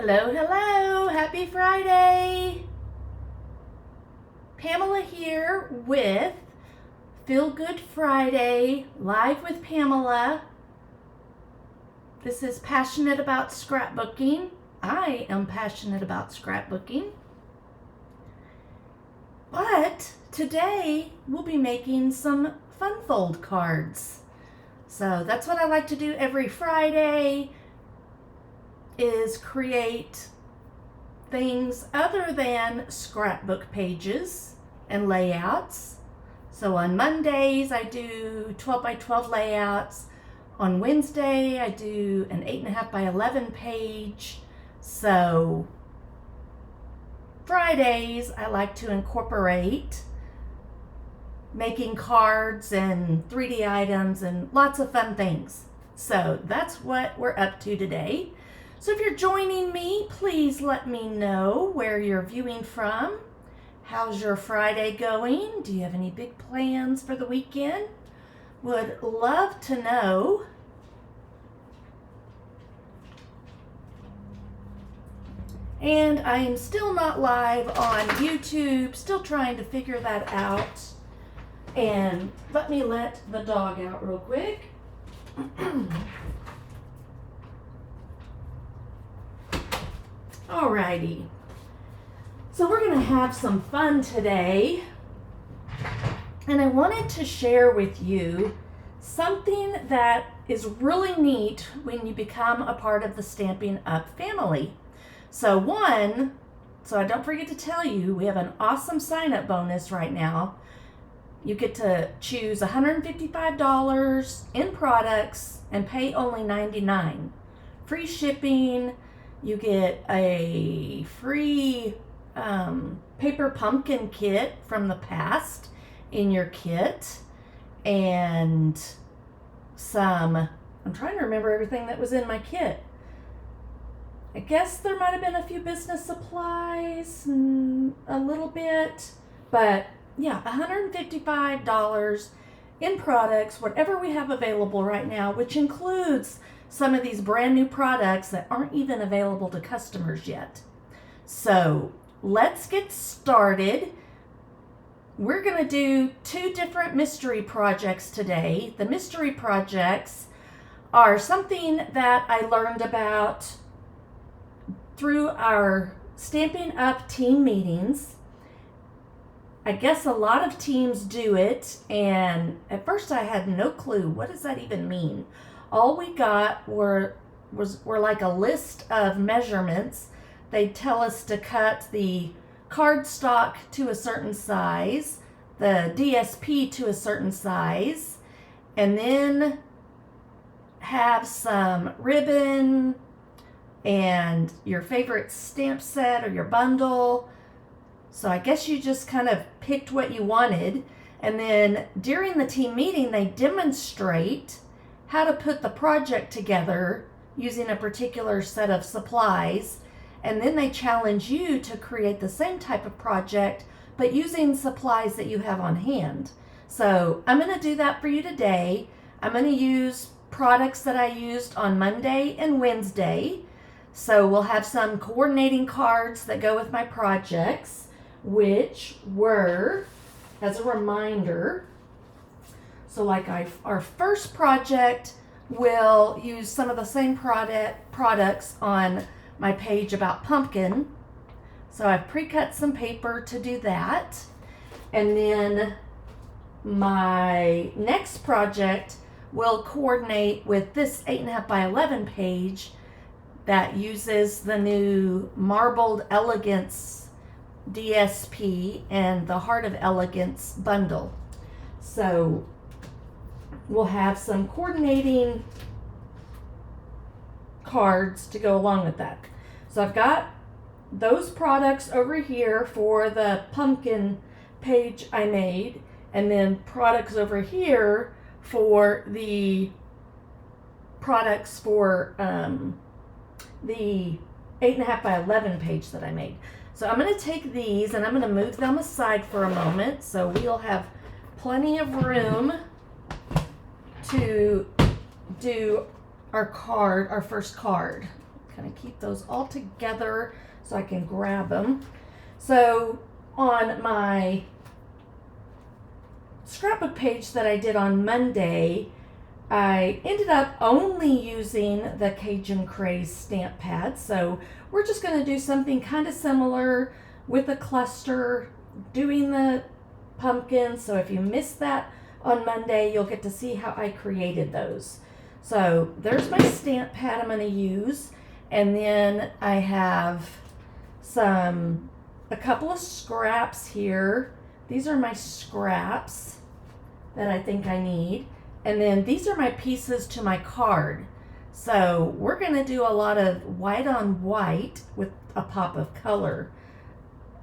Hello, hello, happy Friday. Pamela here with Feel Good Friday, live with Pamela. This is Passionate About Scrapbooking. I am passionate about scrapbooking. But today we'll be making some fun fold cards. So that's what I like to do every Friday, is create things other than scrapbook pages and layouts. So on Mondays I do 12 by 12 layouts. On Wednesday I do an 8.5 by 11 page. So Fridays I like to incorporate making cards and 3D items and lots of fun things. So that's what we're up to today. So if you're joining me, please let me know where you're viewing from. How's your Friday going? Do you have any big plans for the weekend? Would love to know. And I am still not live on YouTube, still trying to figure that out. And let me let the dog out real quick. Alrighty, so we're going to have some fun today, and I wanted to share with you something that is really neat when you become a part of the Stampin' Up family. So I don't forget to tell you, we have an awesome sign-up bonus right now. You get to choose $155 in products and pay only $99. Free shipping. You get a free paper pumpkin kit from the past in your kit, and I'm trying to remember everything that was in my kit. I guess there might have been a few business supplies, a little bit, but yeah, $155 in products, whatever we have available right now, which includes some of these brand new products that aren't even available to customers yet. So let's get started. We're going to do 2 different mystery projects today. The mystery projects are something that I learned about through our Stampin' Up team meetings. I guess a lot of teams do it, and at first I had no clue. What does that even mean? All we got were like a list of measurements. They'd tell us to cut the cardstock to a certain size, the DSP to a certain size, and then have some ribbon and your favorite stamp set or your bundle. So I guess you just kind of picked what you wanted. And then during the team meeting, they demonstrate how to put the project together using a particular set of supplies. And then they challenge you to create the same type of project, but using supplies that you have on hand. So I'm going to do that for you today. I'm going to use products that I used on Monday and Wednesday. So we'll have some coordinating cards that go with my projects, which were, as a reminder, so like our first project will use some of the same products on my page about pumpkin. So I've pre-cut some paper to do that. And then my next project will coordinate with this 8.5 by 11 page that uses the new Marbled Elegance DSP and the Heart of Elegance bundle. So we'll have some coordinating cards to go along with that. So I've got those products over here for the pumpkin page I made, and then products over here for the products for the 8.5 by 11 page that I made. So I'm going to take these and I'm going to move them aside for a moment so we'll have plenty of room to do our first card. kind of keep those all together so I can grab them. So on my scrapbook page that I did on Monday, I ended up only using the Cajun Craze stamp pad. So we're just going to do something kind of similar with a cluster, doing the pumpkins. So if you missed that on Monday, you'll get to see how I created those. So there's my stamp pad I'm going to use. And then I have a couple of scraps here. These are my scraps that I think I need. And then these are my pieces to my card. So we're going to do a lot of white on white with a pop of color.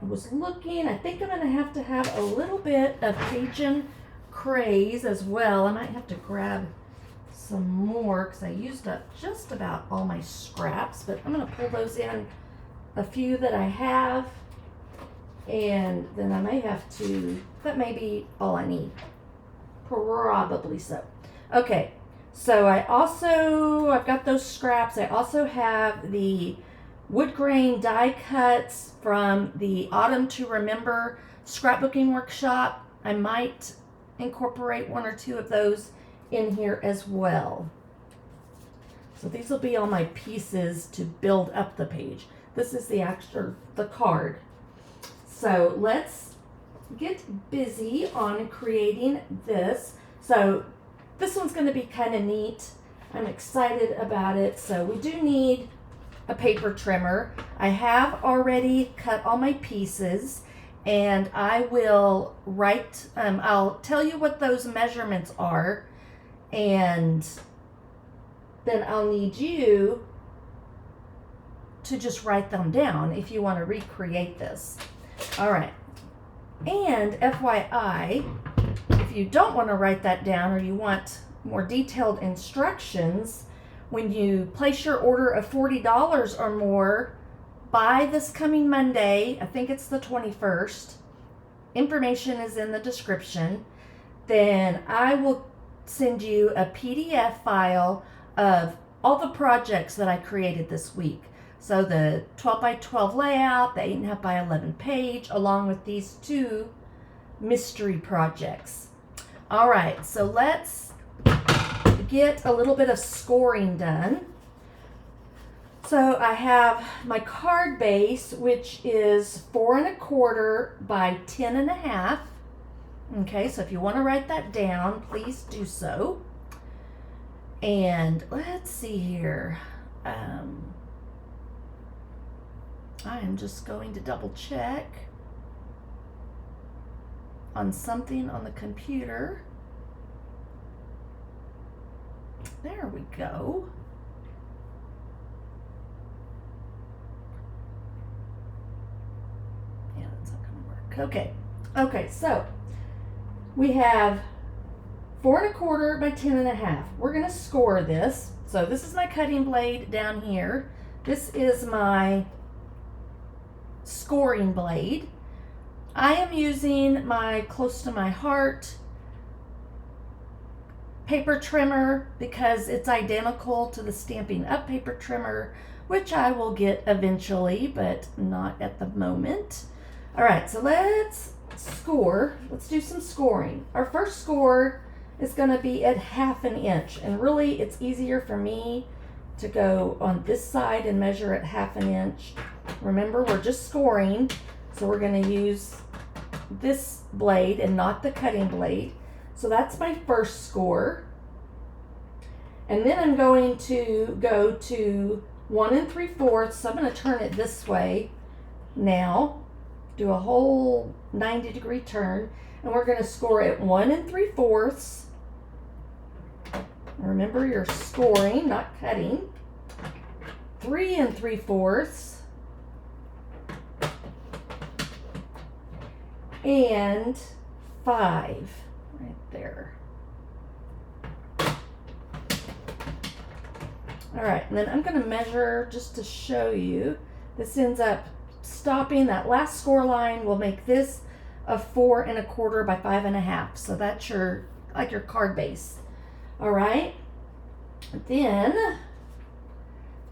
I was looking, I think I'm going to have a little bit of Cajun Craze as well. I might have to grab some more because I used up just about all my scraps, but I'm going to pull those in, a few that I have, and then I may have to, that may be all I need. Probably so. Okay, so I've got those scraps. I also have the wood grain die cuts from the Autumn to Remember scrapbooking workshop. I might incorporate one or two of those in here as well. So these will be all my pieces to build up the page. This is the card. So let's get busy on creating this. So this one's going to be kind of neat. I'm excited about it. So we do need a paper trimmer. I have already cut all my pieces, and I will write, I'll tell you what those measurements are, and then I'll need you to just write them down if you want to recreate this. All right. And FYI, if you don't want to write that down or you want more detailed instructions, when you place your order of $40 or more by this coming Monday, I think it's the 21st, information is in the description, then I will send you a PDF file of all the projects that I created this week. So the 12 by 12 layout, the 8.5 by 11 page, along with these two mystery projects. All right, so let's get a little bit of scoring done. So I have my card base, which is 4 1/4 by 10 1/2. Okay, so if you want to write that down, please do so. And let's see here. I am just going to double check on something on the computer. There we go. Yeah, that's not going to work. Okay, so we have 4 1/4 by 10 1/2. We're going to score this. So this is my cutting blade down here. This is my scoring blade. I am using my Close to My Heart paper trimmer because it's identical to the Stampin' Up paper trimmer, which I will get eventually, but not at the moment. All right, so let's score. Let's do some scoring. Our first score is going to be at 1/2 inch, and really it's easier for me to go on this side and measure at 1/2 inch. Remember, we're just scoring, so we're going to use this blade and not the cutting blade. So that's my first score. And then I'm going to go to 1 3/4. So I'm going to turn it this way now, do a whole 90-degree turn, and we're going to score at 1 3/4. Remember, you're scoring, not cutting. 3 3/4. And 5 right there. All right, and then I'm going to measure just to show you. This ends up stopping. That last score line will make this a 4 1/4 by 5 1/2. So that's your card base. All right. Then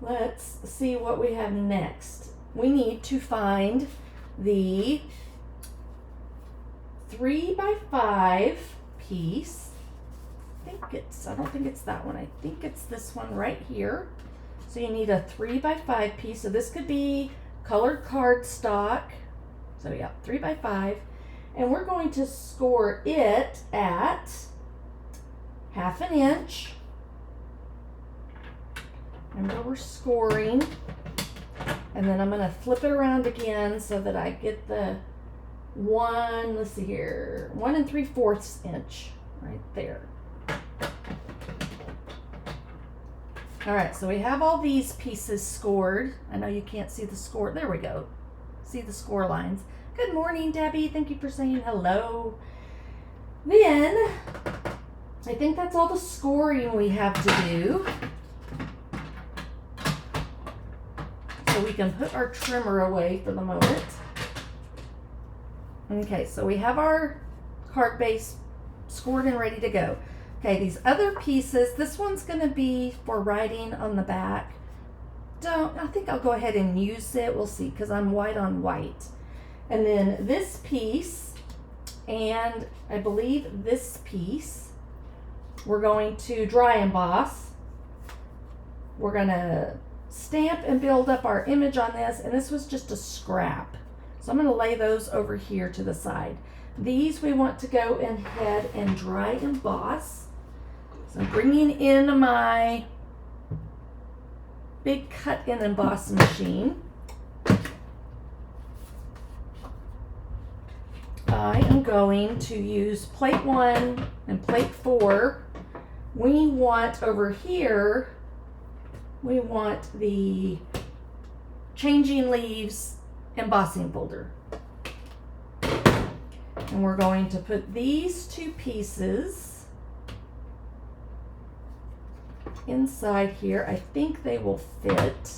let's see what we have next. We need to find the 3x5 piece. I don't think it's that one. I think it's this one right here. So you need a 3x5 piece. So this could be colored cardstock. So yeah, 3x5. And we're going to score it at 1/2 inch. Remember, we're scoring. And then I'm going to flip it around again so that I get the 1 3/4 inch right there. All right, so we have all these pieces scored. I know you can't see the score. There we go. See the score lines. Good morning, Debbie. Thank you for saying hello. Then, I think that's all the scoring we have to do. So we can put our trimmer away for the moment. Okay, so we have our card base scored and ready to go. Okay, these other pieces, this one's going to be for writing on the back. I think I'll go ahead and use it. We'll see, because I'm white on white. And then this piece, and I believe this piece, we're going to dry emboss. We're going to stamp and build up our image on this, and this was just a scrap. So I'm going to lay those over here to the side. These we want to go ahead and dry emboss. So I'm bringing in my big cut and emboss machine. I am going to use plate 1 and plate 4. We want over here, we want the Changing Leaves embossing folder. And we're going to put these 2 pieces inside here. I think they will fit.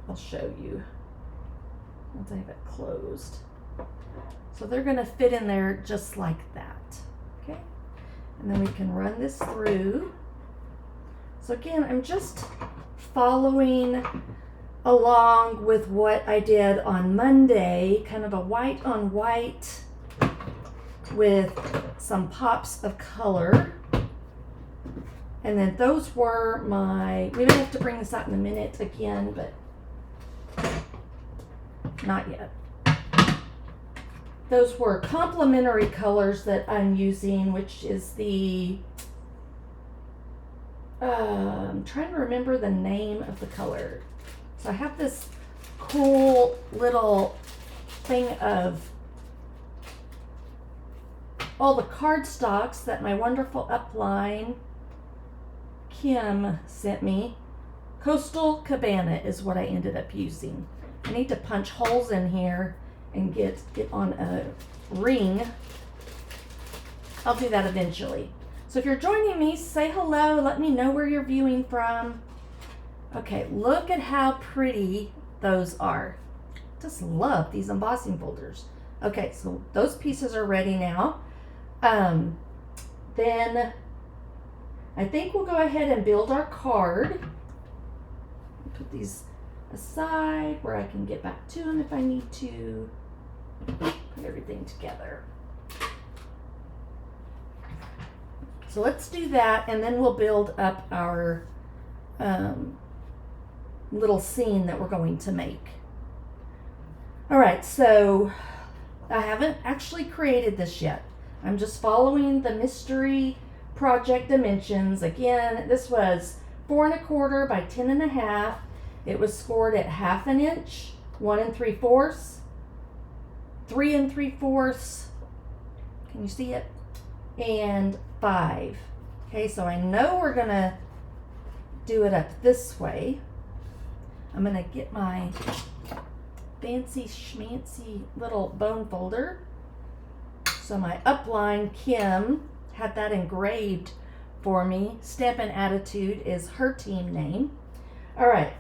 I'll show you once I have it closed. So they're going to fit in there just like that. Okay, and then we can run this through. So again, I'm just following along with what I did on Monday, kind of a white on white with some pops of color. And then those were we may have to bring this out in a minute again, but not yet. Those were complementary colors that I'm using, which is I'm trying to remember the name of the color. So I have this cool little thing of all the cardstocks that my wonderful upline Kim sent me. Coastal Cabana is what I ended up using. I need to punch holes in here and get it on a ring. I'll do that eventually. So if you're joining me, say hello. Let me know where you're viewing from. Okay, look at how pretty those are. Just love these embossing folders. Okay, so those pieces are ready now. Then I think we'll go ahead and build our card. Put these aside where I can get back to them if I need to. Put everything together. So let's do that, and then we'll build up our little scene that we're going to make. All right, so I haven't actually created this yet. I'm just following the mystery project dimensions. Again, this was 4 1/4 by 10 1/2. It was scored at 1/2 inch, 1 3/4, 3 3/4. Can you see it? And 5. Okay, so I know we're gonna do it up this way. I'm gonna get my fancy schmancy little bone folder. So my upline, Kim, had that engraved for me. Stampin' Attitude is her team name. All right,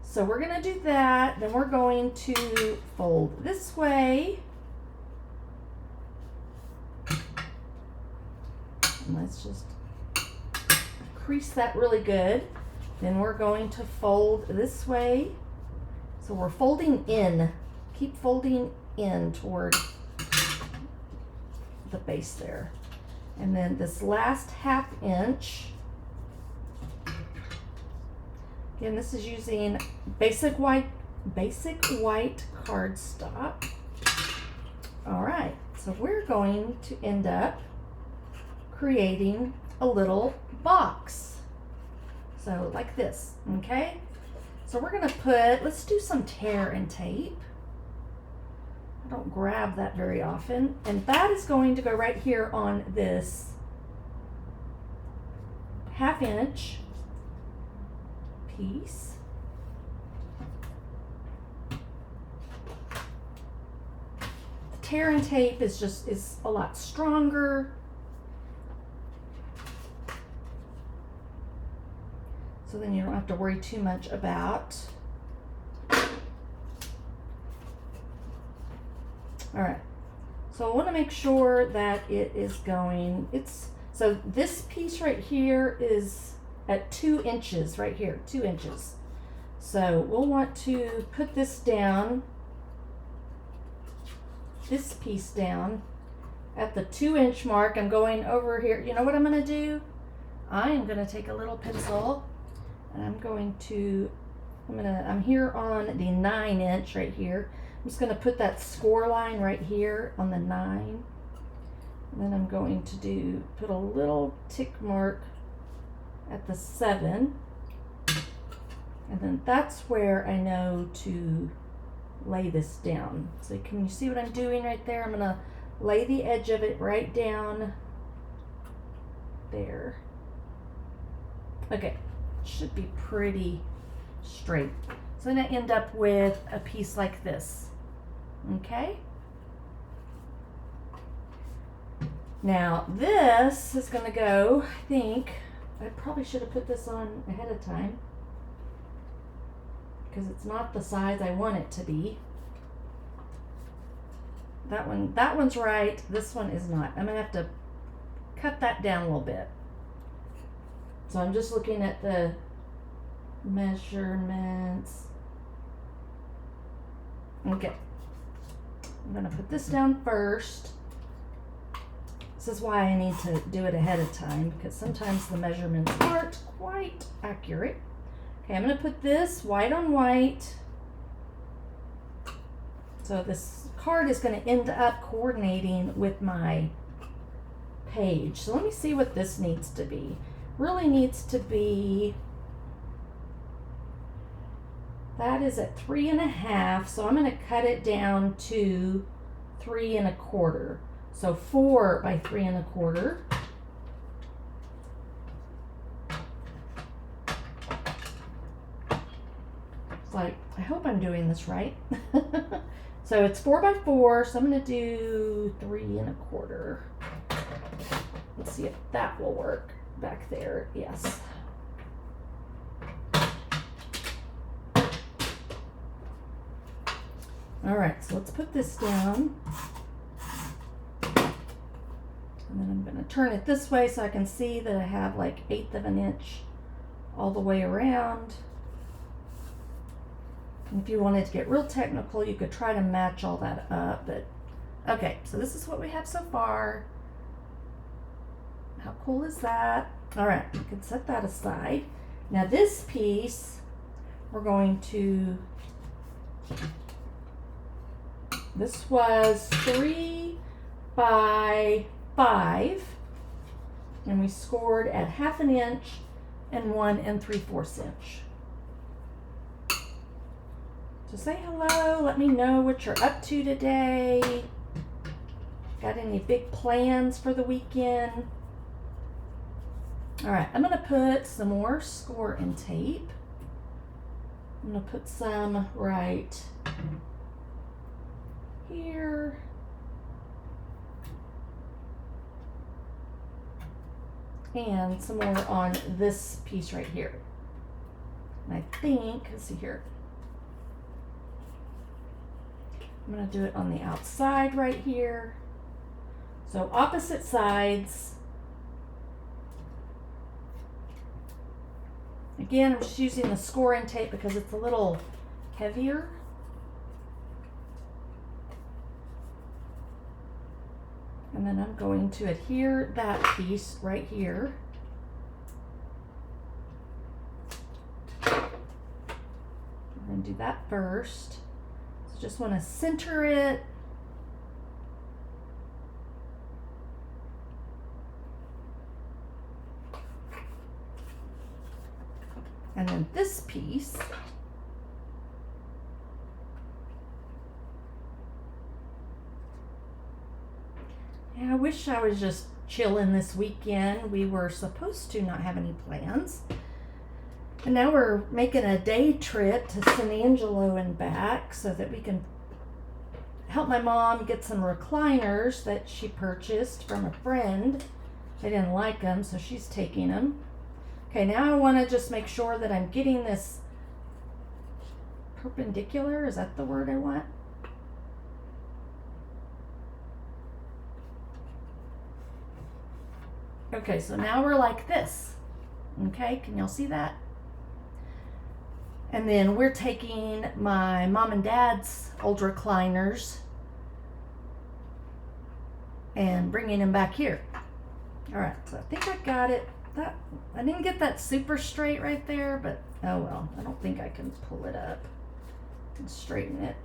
so we're gonna do that. Then we're going to fold this way. Let's just crease that really good. Then we're going to fold this way. So we're folding in. Keep folding in toward the base there. And then this last 1/2 inch, again, this is using basic white cardstock. All right, so we're going to end up creating a little box. So like this, okay? So we're gonna let's do some tear and tape. I don't grab that very often. And that is going to go right here on this 1/2 inch piece. The tear and tape is a lot stronger. So then you don't have to worry too much about. All right, so I want to make sure that it is going, so this piece right here is at 2 inches right here, 2 inches. So we'll want to put this piece down at the 2 inch mark. I'm going over here. You know what I'm going to do? I am going to take a little pencil and I'm here on the 9 inch right here. I'm just going to put that score line right here on the 9. And then I'm going to put a little tick mark at the 7. And then that's where I know to lay this down. So can you see what I'm doing right there? I'm going to lay the edge of it right down there. Okay, should be pretty straight. So then I end up with a piece like this. Okay. Now this is going to go, I think, I probably should have put this on ahead of time because it's not the size I want it to be. That one's right. This one is not. I'm going to have to cut that down a little bit. So I'm just looking at the measurements. Okay. I'm going to put this down first. This is why I need to do it ahead of time because sometimes the measurements aren't quite accurate. Okay, I'm going to put this white on white. So this card is going to end up coordinating with my page. So let me see what this needs to be. Really needs to be, that is at 3 1/2, so I'm going to cut it down to 3 1/4. So 4 by 3 1/4. It's like, I hope I'm doing this right. So it's 4 by 4, so I'm going to do 3 1/4. Let's see if that will work back there. Yes. All right, so let's put this down. And then I'm going to turn it this way so I can see that I have like 1/8 of an inch all the way around. And if you wanted to get real technical, you could try to match all that up. But okay, so this is what we have so far. How cool is that? All right, you can set that aside. Now this piece, we're going to, this was 3 by 5, and we scored at 1/2 inch and 1 3/4 inch. So say hello, let me know what you're up to today. Got any big plans for the weekend? All right, I'm going to put some more score and tape. I'm going to put some right here. And some more on this piece right here. And I think, let's see here. I'm going to do it on the outside right here. So opposite sides. Again, I'm just using the scoring tape because it's a little heavier. And then I'm going to adhere that piece right here. I'm going to do that first. So just want to center it. And then this piece, I wish I was just chilling this weekend. We were supposed to not have any plans. And now we're making a day trip to San Angelo and back so that we can help my mom get some recliners that she purchased from a friend. They didn't like them, so she's taking them. Okay, now I want to just make sure that I'm getting this perpendicular. Is that the word I want? Okay, so now we're like this. Okay, can y'all see that? And then we're taking my mom and dad's old recliners and bringing them back here. All right, so I think I got it. I didn't get that super straight right there, but oh well. I don't think I can pull it up and straighten it.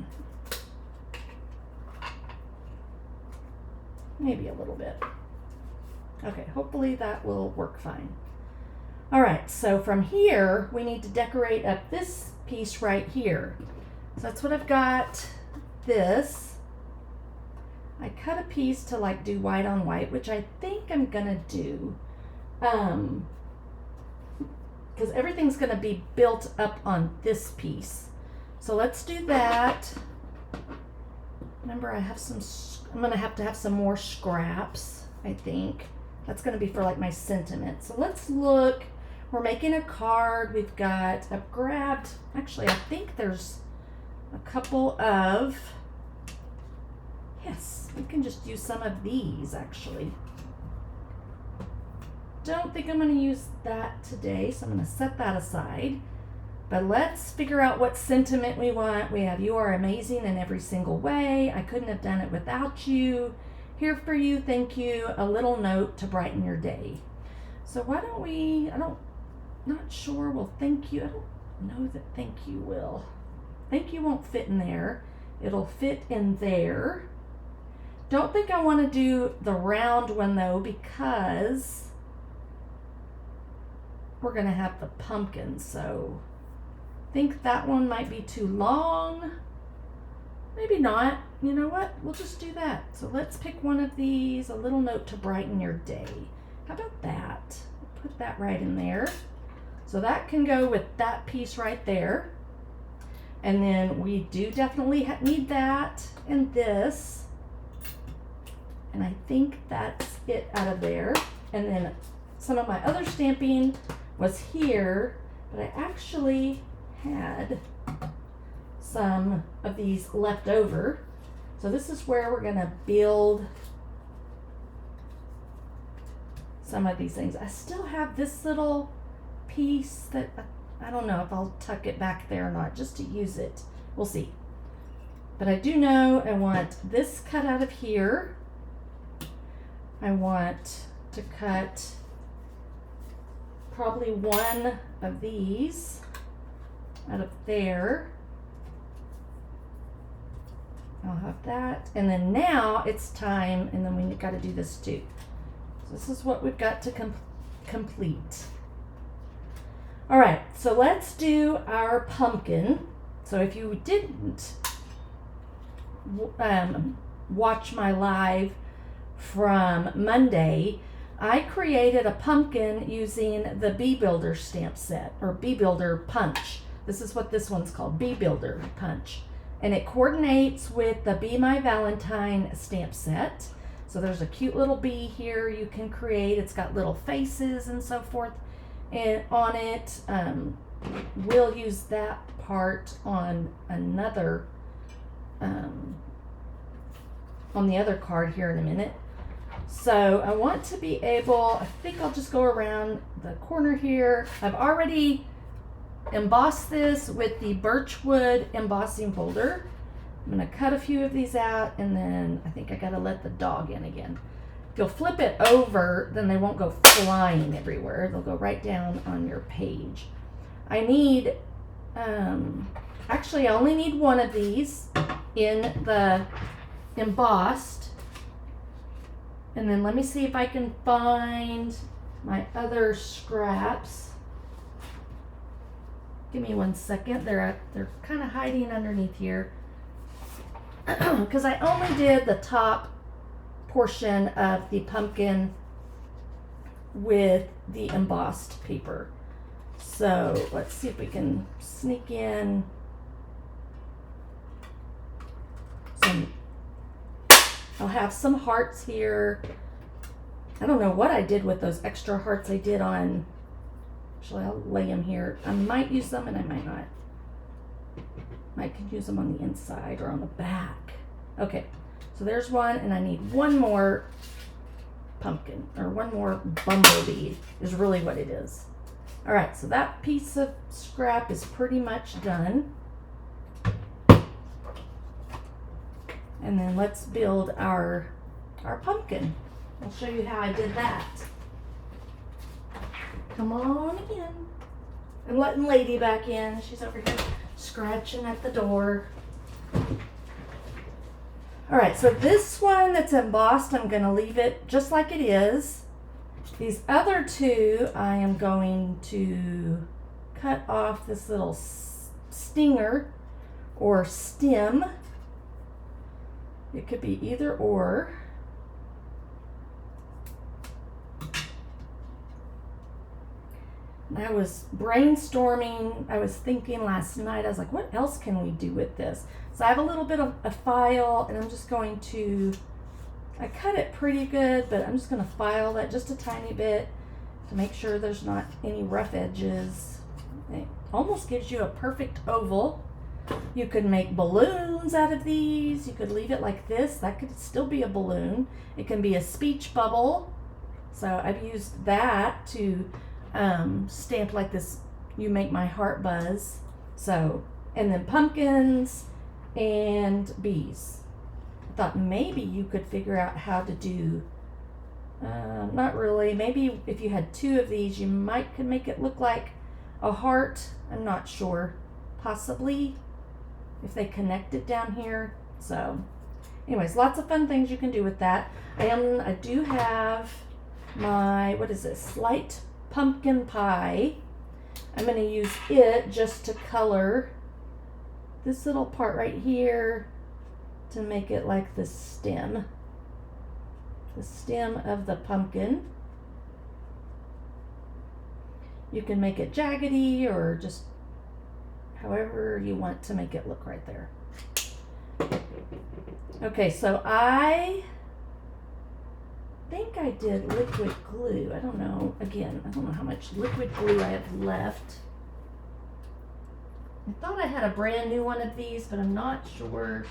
Maybe a little bit. Okay, hopefully that will work fine. All right, so from here, we need to decorate up this piece right here. So that's what I've got. This. I cut a piece to like do white on white, which I think I'm gonna do. Because everything's gonna be built up on this piece. So let's do that. Remember, I'm gonna have to have some more scraps, I think. That's gonna be for like my sentiment. So let's look. We're making a card. I've grabbed, actually, I think there's a couple of, yes, we can just use some of these actually. Don't think I'm going to use that today, so I'm going to set that aside. But let's figure out what sentiment we want. We have "You are amazing in every single way. I couldn't have done it without you. Here for you, thank you. A little note to brighten your day." So why don't we, not sure, well, thank you. I don't know that thank you will. Thank you won't fit in there. It'll fit in there. Don't think I want to do the round one though, because we're going to have the pumpkin, so I think that one might be too long. Maybe not. You know what? We'll just do that. So let's pick one of these, a little note to brighten your day. How about that? Put that right in there. So that can go with that piece right there. And then we do definitely need that and this. And I think that's it out of there. And then some of my other stamping was here, but I actually had some of these left over. So this is where we're gonna build some of these things. I still have this little piece that I don't know if I'll tuck it back there or not, just to use it. We'll see. But I do know I want this cut out of here. I want to cut probably one of these out of there. I'll have that. And then now it's time, and then we got to do this too. So this is what we've got to complete. All right, so let's do our pumpkin. So if you didn't watch my live from Monday, I created a pumpkin using the Bee Builder stamp set, or Bee Builder Punch. This is what this one's called, Bee Builder Punch. And it coordinates with the Be My Valentine stamp set. So there's a cute little bee here you can create. It's got little faces and so forth on it. We'll use that part on another, on the other card here in a minute. So I want to be able, I think I'll just go around the corner here. I've already emboss this with the birchwood embossing folder. I'm going to cut a few of these out, and then I think I got to let the dog in again. If you'll flip it over, then they won't go flying everywhere. They'll go right down on your page. I need, actually I only need one of these in the embossed. And then let me see if I can find my other scraps. Give me 1 second. They're kind of hiding underneath here. Because I only did the top portion of the pumpkin with the embossed paper. So let's see if we can sneak in some. I'll have some hearts here. I don't know what I did with those extra hearts I did on. Actually, I'll lay them here. I might use them and I might not. I can use them on the inside or on the back. Okay, so there's one, and I need one more pumpkin, or one more bumblebee is really what it is. All right, so that piece of scrap is pretty much done. And then let's build our pumpkin. I'll show you how I did that. Come on in. I'm letting Lady back in. She's over here scratching at the door. All right, so this one that's embossed, I'm going to leave it just like it is. These other two, I am going to cut off this little stinger or stem. It could be either or. I was brainstorming, I was thinking last night, I was like, what else can we do with this? So I have a little bit of a file, and I'm just going to, I cut it pretty good, but I'm just going to file that just a tiny bit to make sure there's not any rough edges. It almost gives you a perfect oval. You could make balloons out of these. You could leave it like this. That could still be a balloon. It can be a speech bubble. So I've used that to stamp like this, you make my heart buzz. So, and then pumpkins and bees. I thought maybe you could figure out how to do, not really, maybe if you had two of these, you could make it look like a heart. I'm not sure, possibly, if they connected down here. So anyways, lots of fun things you can do with that. I do have my, what is this, light pumpkin pie. I'm going to use it just to color this little part right here to make it like the stem of the pumpkin. You can make it jaggedy or just however you want to make it look right there. Okay, so I think I did liquid glue. I don't know. Again, I don't know how much liquid glue I have left. I thought I had a brand new one of these, but I'm not sure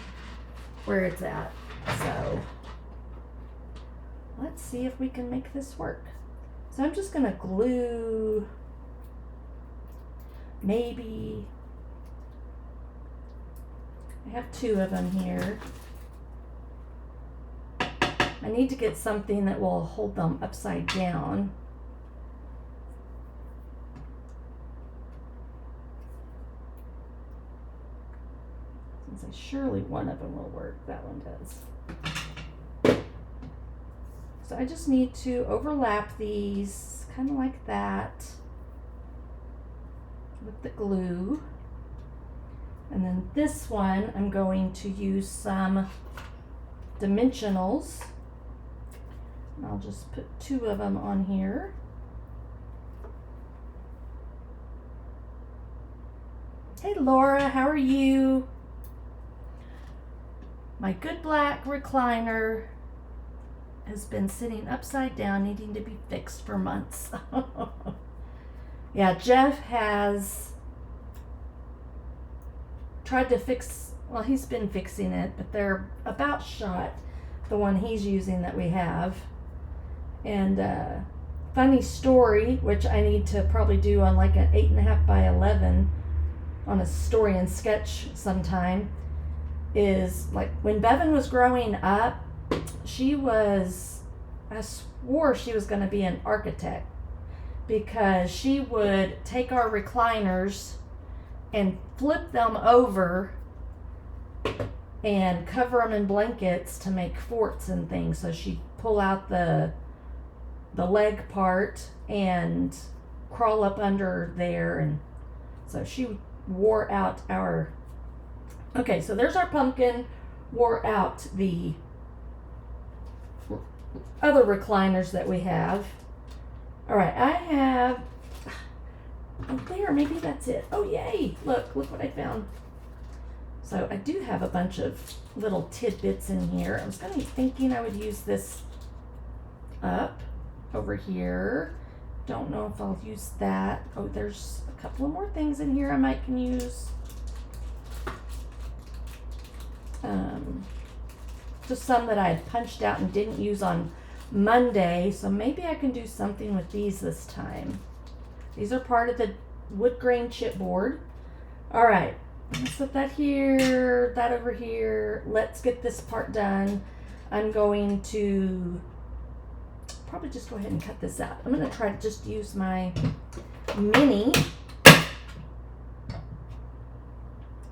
where it's at. So let's see if we can make this work. So I'm just going to glue maybe, I have two of them here. I need to get something that will hold them upside down. Since surely one of them will work. That one does. So I just need to overlap these kind of like that with the glue. And then this one, I'm going to use some dimensionals. And I'll just put two of them on here. Hey Laura, how are you? My good black recliner has been sitting upside down, needing to be fixed for months. Yeah, Jeff has tried to fix, well, he's been fixing it, but they're about shot, the one he's using that we have. And funny story, which I need to probably do on like an 8.5 by 11 on a story and sketch sometime, is like when Bevan was growing up, I swore she was going to be an architect, because she would take our recliners and flip them over and cover them in blankets to make forts and things. So she'd pull out the leg part and crawl up under there, and so she wore out our, okay, so there's our pumpkin, wore out the other recliners that we have. All right, I have, oh there, maybe that's it. Oh yay, look what I found. So I do have a bunch of little tidbits in here. I was kind of thinking I would use this up over here. Don't know if I'll use that. Oh, there's a couple of more things in here I might can use. Just some that I had punched out and didn't use on Monday, so maybe I can do something with these this time. These are part of the wood grain chipboard. All right, let's put that here, that over here. Let's get this part done. I'm going to probably just go ahead and cut this out. I'm going to try to just use my mini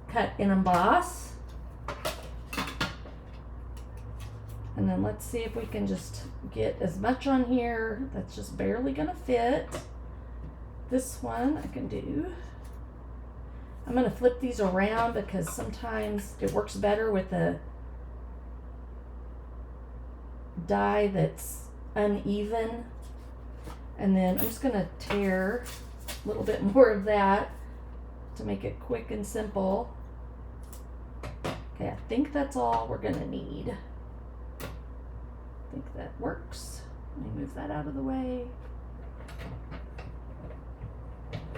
cut and emboss. And then let's see if we can just get as much on here that's just barely gonna fit. This one I can do. I'm gonna flip these around because sometimes it works better with a die that's uneven. And then I'm just gonna tear a little bit more of that to make it quick and simple. Okay, I think that's all we're gonna need. I think that works. Let me move that out of the way.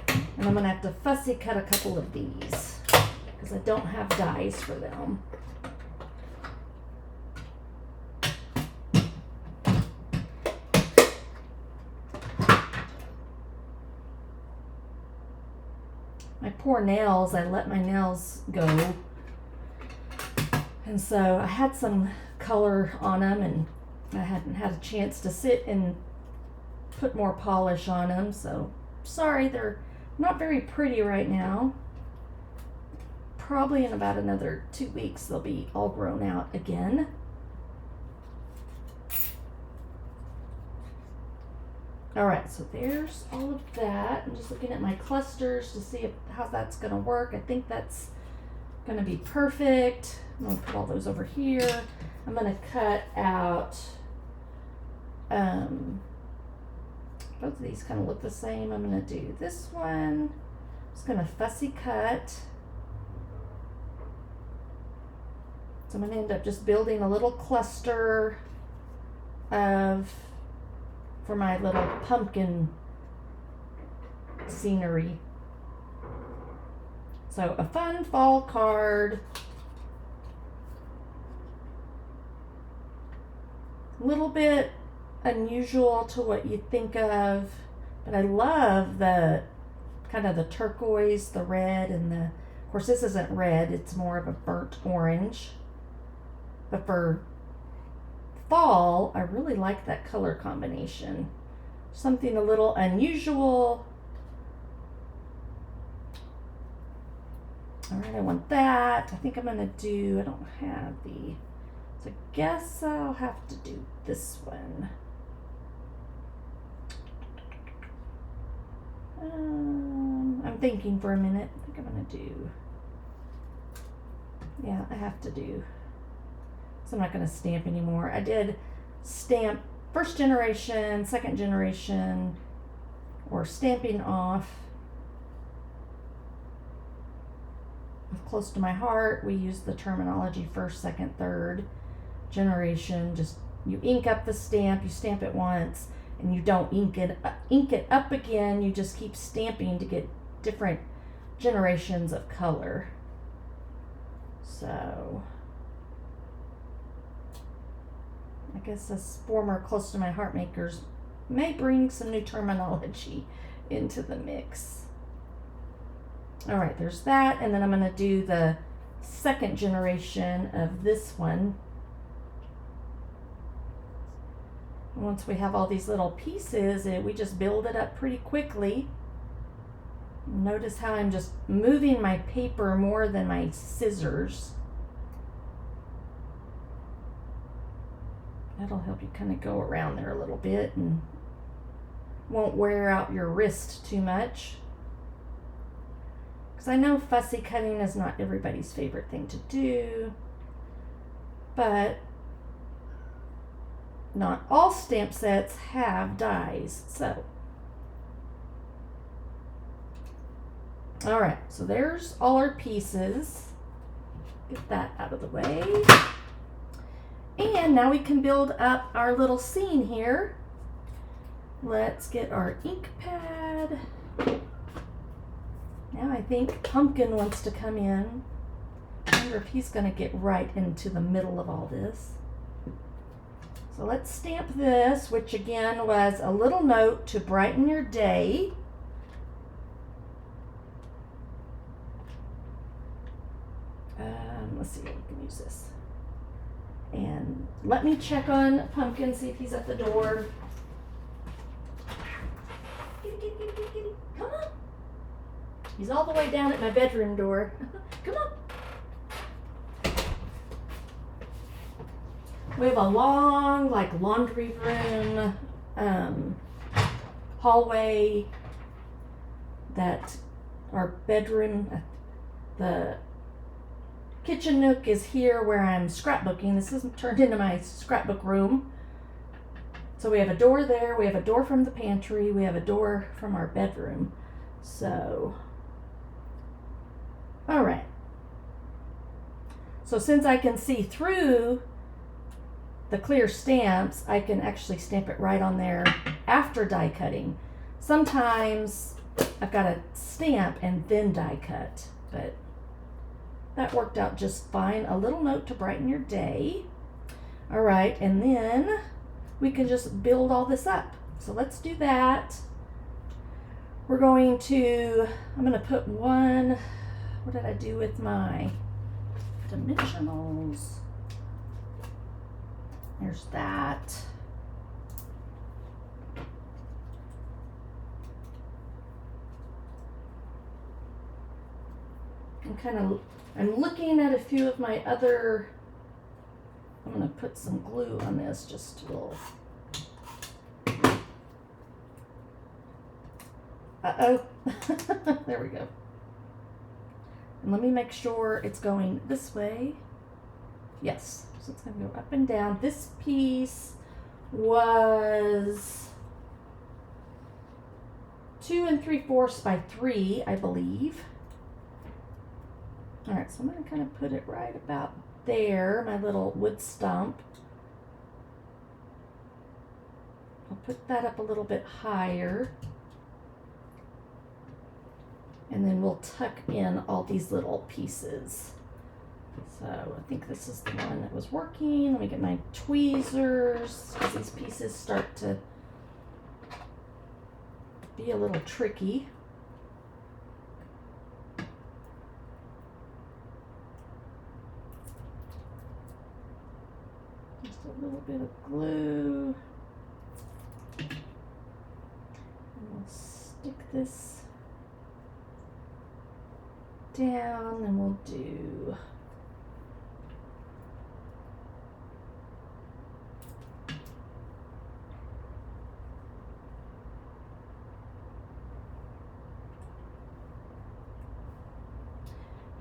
And I'm gonna have to fussy cut a couple of these because I don't have dies for them. My poor nails, I let my nails go. And so I had some color on them and I hadn't had a chance to sit and put more polish on them, so sorry, they're not very pretty right now. Probably in about another 2 weeks they'll be all grown out again. All right, so there's all of that. I'm just looking at my clusters to see how that's gonna work. I think that's gonna be perfect. I'm gonna put all those over here. I'm gonna cut out, both of these kind of look the same. I'm gonna do this one. I'm just gonna fussy cut. So I'm gonna end up just building a little cluster for my little pumpkin scenery. So a fun fall card. A little bit unusual to what you think of, but I love the kind of the turquoise, the red, and of course this isn't red, it's more of a burnt orange. But for fall, I really like that color combination. Something a little unusual. All right, I want that. I think I'm gonna do, I don't have the, so I guess I'll have to do this one. I'm thinking for a minute. I think I'm gonna do, yeah, I have to do, so I'm not gonna stamp anymore. I did stamp first generation, second generation, or stamping off. Close to my heart, we use the terminology first, second, third generation. Just you ink up the stamp, you stamp it once, and you don't ink it up again. You just keep stamping to get different generations of color. So I guess us former close to my heart makers may bring some new terminology into the mix. All right, there's that, and then I'm going to do the second generation of this one. Once we have all these little pieces, we just build it up pretty quickly. Notice how I'm just moving my paper more than my scissors. That'll help you kind of go around there a little bit and won't wear out your wrist too much. Because I know fussy cutting is not everybody's favorite thing to do, but not all stamp sets have dies, so. All right, so there's all our pieces. Get that out of the way. And now we can build up our little scene here. Let's get our ink pad. Now I think Pumpkin wants to come in. I wonder if he's going to get right into the middle of all this. So let's stamp this, which again was a little note to brighten your day. Let's see, we can use this. And let me check on Pumpkin, see if he's at the door. Kitty, kitty, kitty, kitty, kitty. Come on. He's all the way down at my bedroom door. Come on. We have a long, like, laundry room, hallway, that our bedroom, the kitchen nook is here where I'm scrapbooking. This is turned into my scrapbook room. So we have a door there, we have a door from the pantry, we have a door from our bedroom. So, all right. So since I can see through the clear stamps, I can actually stamp it right on there after die cutting. Sometimes I've got to stamp and then die cut, but that worked out just fine. A little note to brighten your day. All right, and then we can just build all this up. So let's do that. I'm going to put one, what did I do with my dimensionals? There's that. I'm looking at a few of my other, I'm going to put some glue on this just a little. Uh-oh. There we go. And let me make sure it's going this way. Yes, so it's going to go up and down. This piece was 2 3/4 by 3, I believe. All right, so I'm going to kind of put it right about there, my little wood stump. I'll put that up a little bit higher. And then we'll tuck in all these little pieces. So I think this is the one that was working. Let me get my tweezers, because these pieces start to be a little tricky. Just a little bit of glue. And we'll stick this down, and we'll do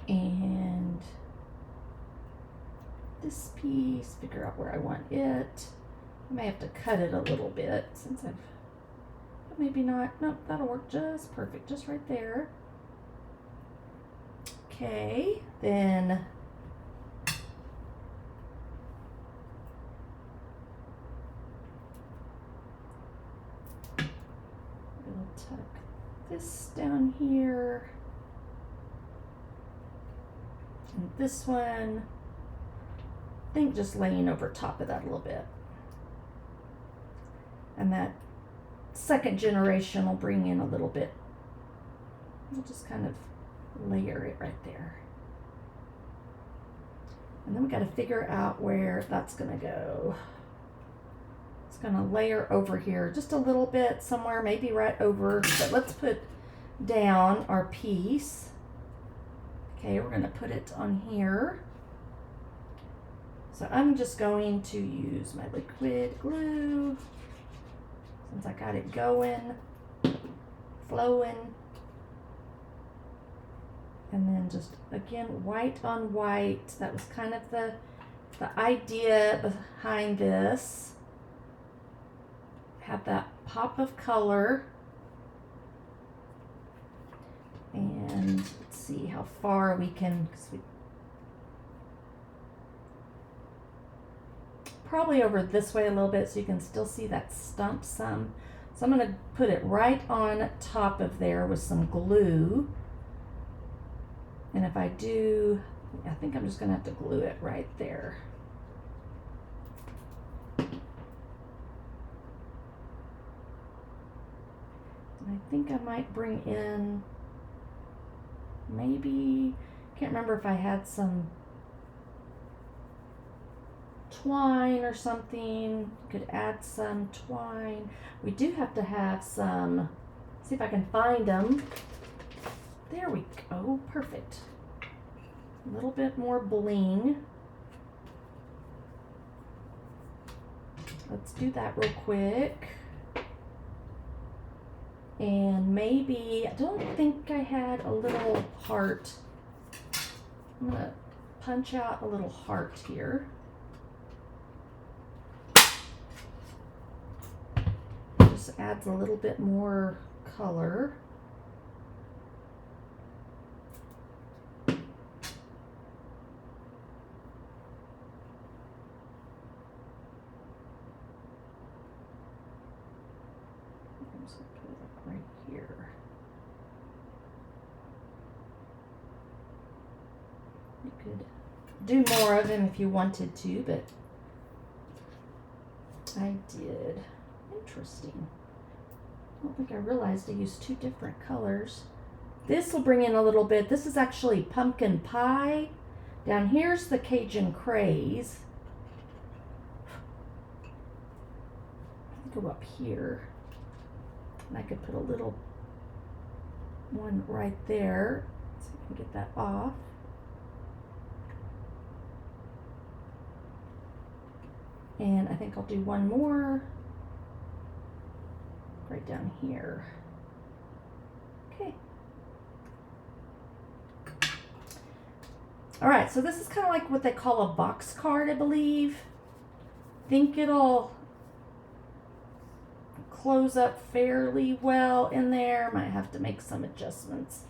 and this piece, figure out where I want it. I may have to cut it a little bit since but maybe not. Nope, that'll work just perfect, just right there. Okay, then we'll tuck this down here. And this one, I think just laying over top of that a little bit. And that second generation will bring in a little bit. We'll just kind of layer it right there. And then we got to figure out where that's going to go. It's going to layer over here just a little bit somewhere, maybe right over, but let's put down our piece. Okay, we're going to put it on here. So I'm just going to use my liquid glue since I got it going, flowing. And then just, again, white on white. That was kind of the idea behind this. Have that pop of color. And let's see how far we can, probably over this way a little bit so you can still see that stump some. So I'm going to put it right on top of there with some glue. And if I do, I think I'm just going to have to glue it right there. And I think I might bring in, maybe, can't remember if I had some twine or something. Could add some twine. We do have to have some, see if I can find them. There we go, perfect. A little bit more bling. Let's do that real quick. And maybe, I don't think I had a little heart. I'm gonna punch out a little heart here. Just adds a little bit more color. Do more of them if you wanted to, but I did. Interesting. I don't think I realized I used two different colors. This will bring in a little bit. This is actually pumpkin pie. Down here's the Cajun craze. Go up here. And I could put a little one right there. So I can get that off. And I think I'll do one more right down here. Okay. All right, so this is kind of like what they call a box card, I believe. Think it'll close up fairly well in there. Might have to make some adjustments.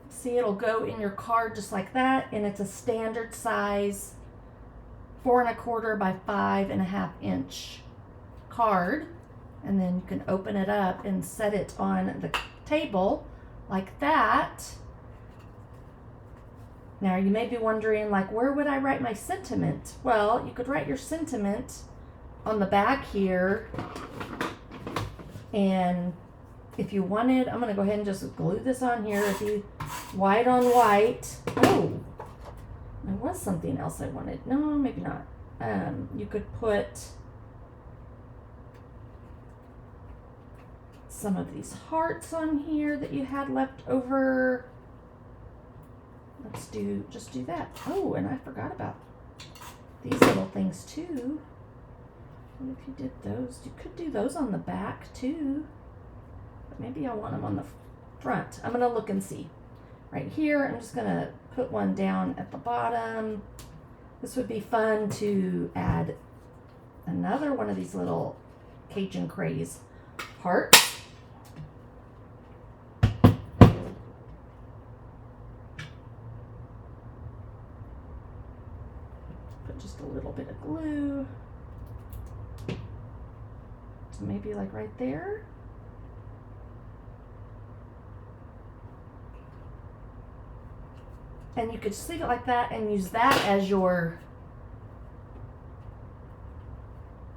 See, it'll go in your card just like that, and it's a standard size 4 1/4 by 5 1/2 inch card, and then you can open it up and set it on the table like that. Now you may be wondering, like, where would I write my sentiment? Well, you could write your sentiment on the back here, and if you wanted, I'm going to go ahead and just glue this on here. If you white on white. Oh, there was something else I wanted. No, maybe not. You could put some of these hearts on here that you had left over. Let's just do that. Oh, and I forgot about these little things too. What if you did those? You could do those on the back too. But maybe I want them on the front. I'm gonna look and see. Right here, I'm just gonna put one down at the bottom. This would be fun to add another one of these little Cajun craze hearts. Put just a little bit of glue. So maybe like right there. And you could just leave it like that and use that as your,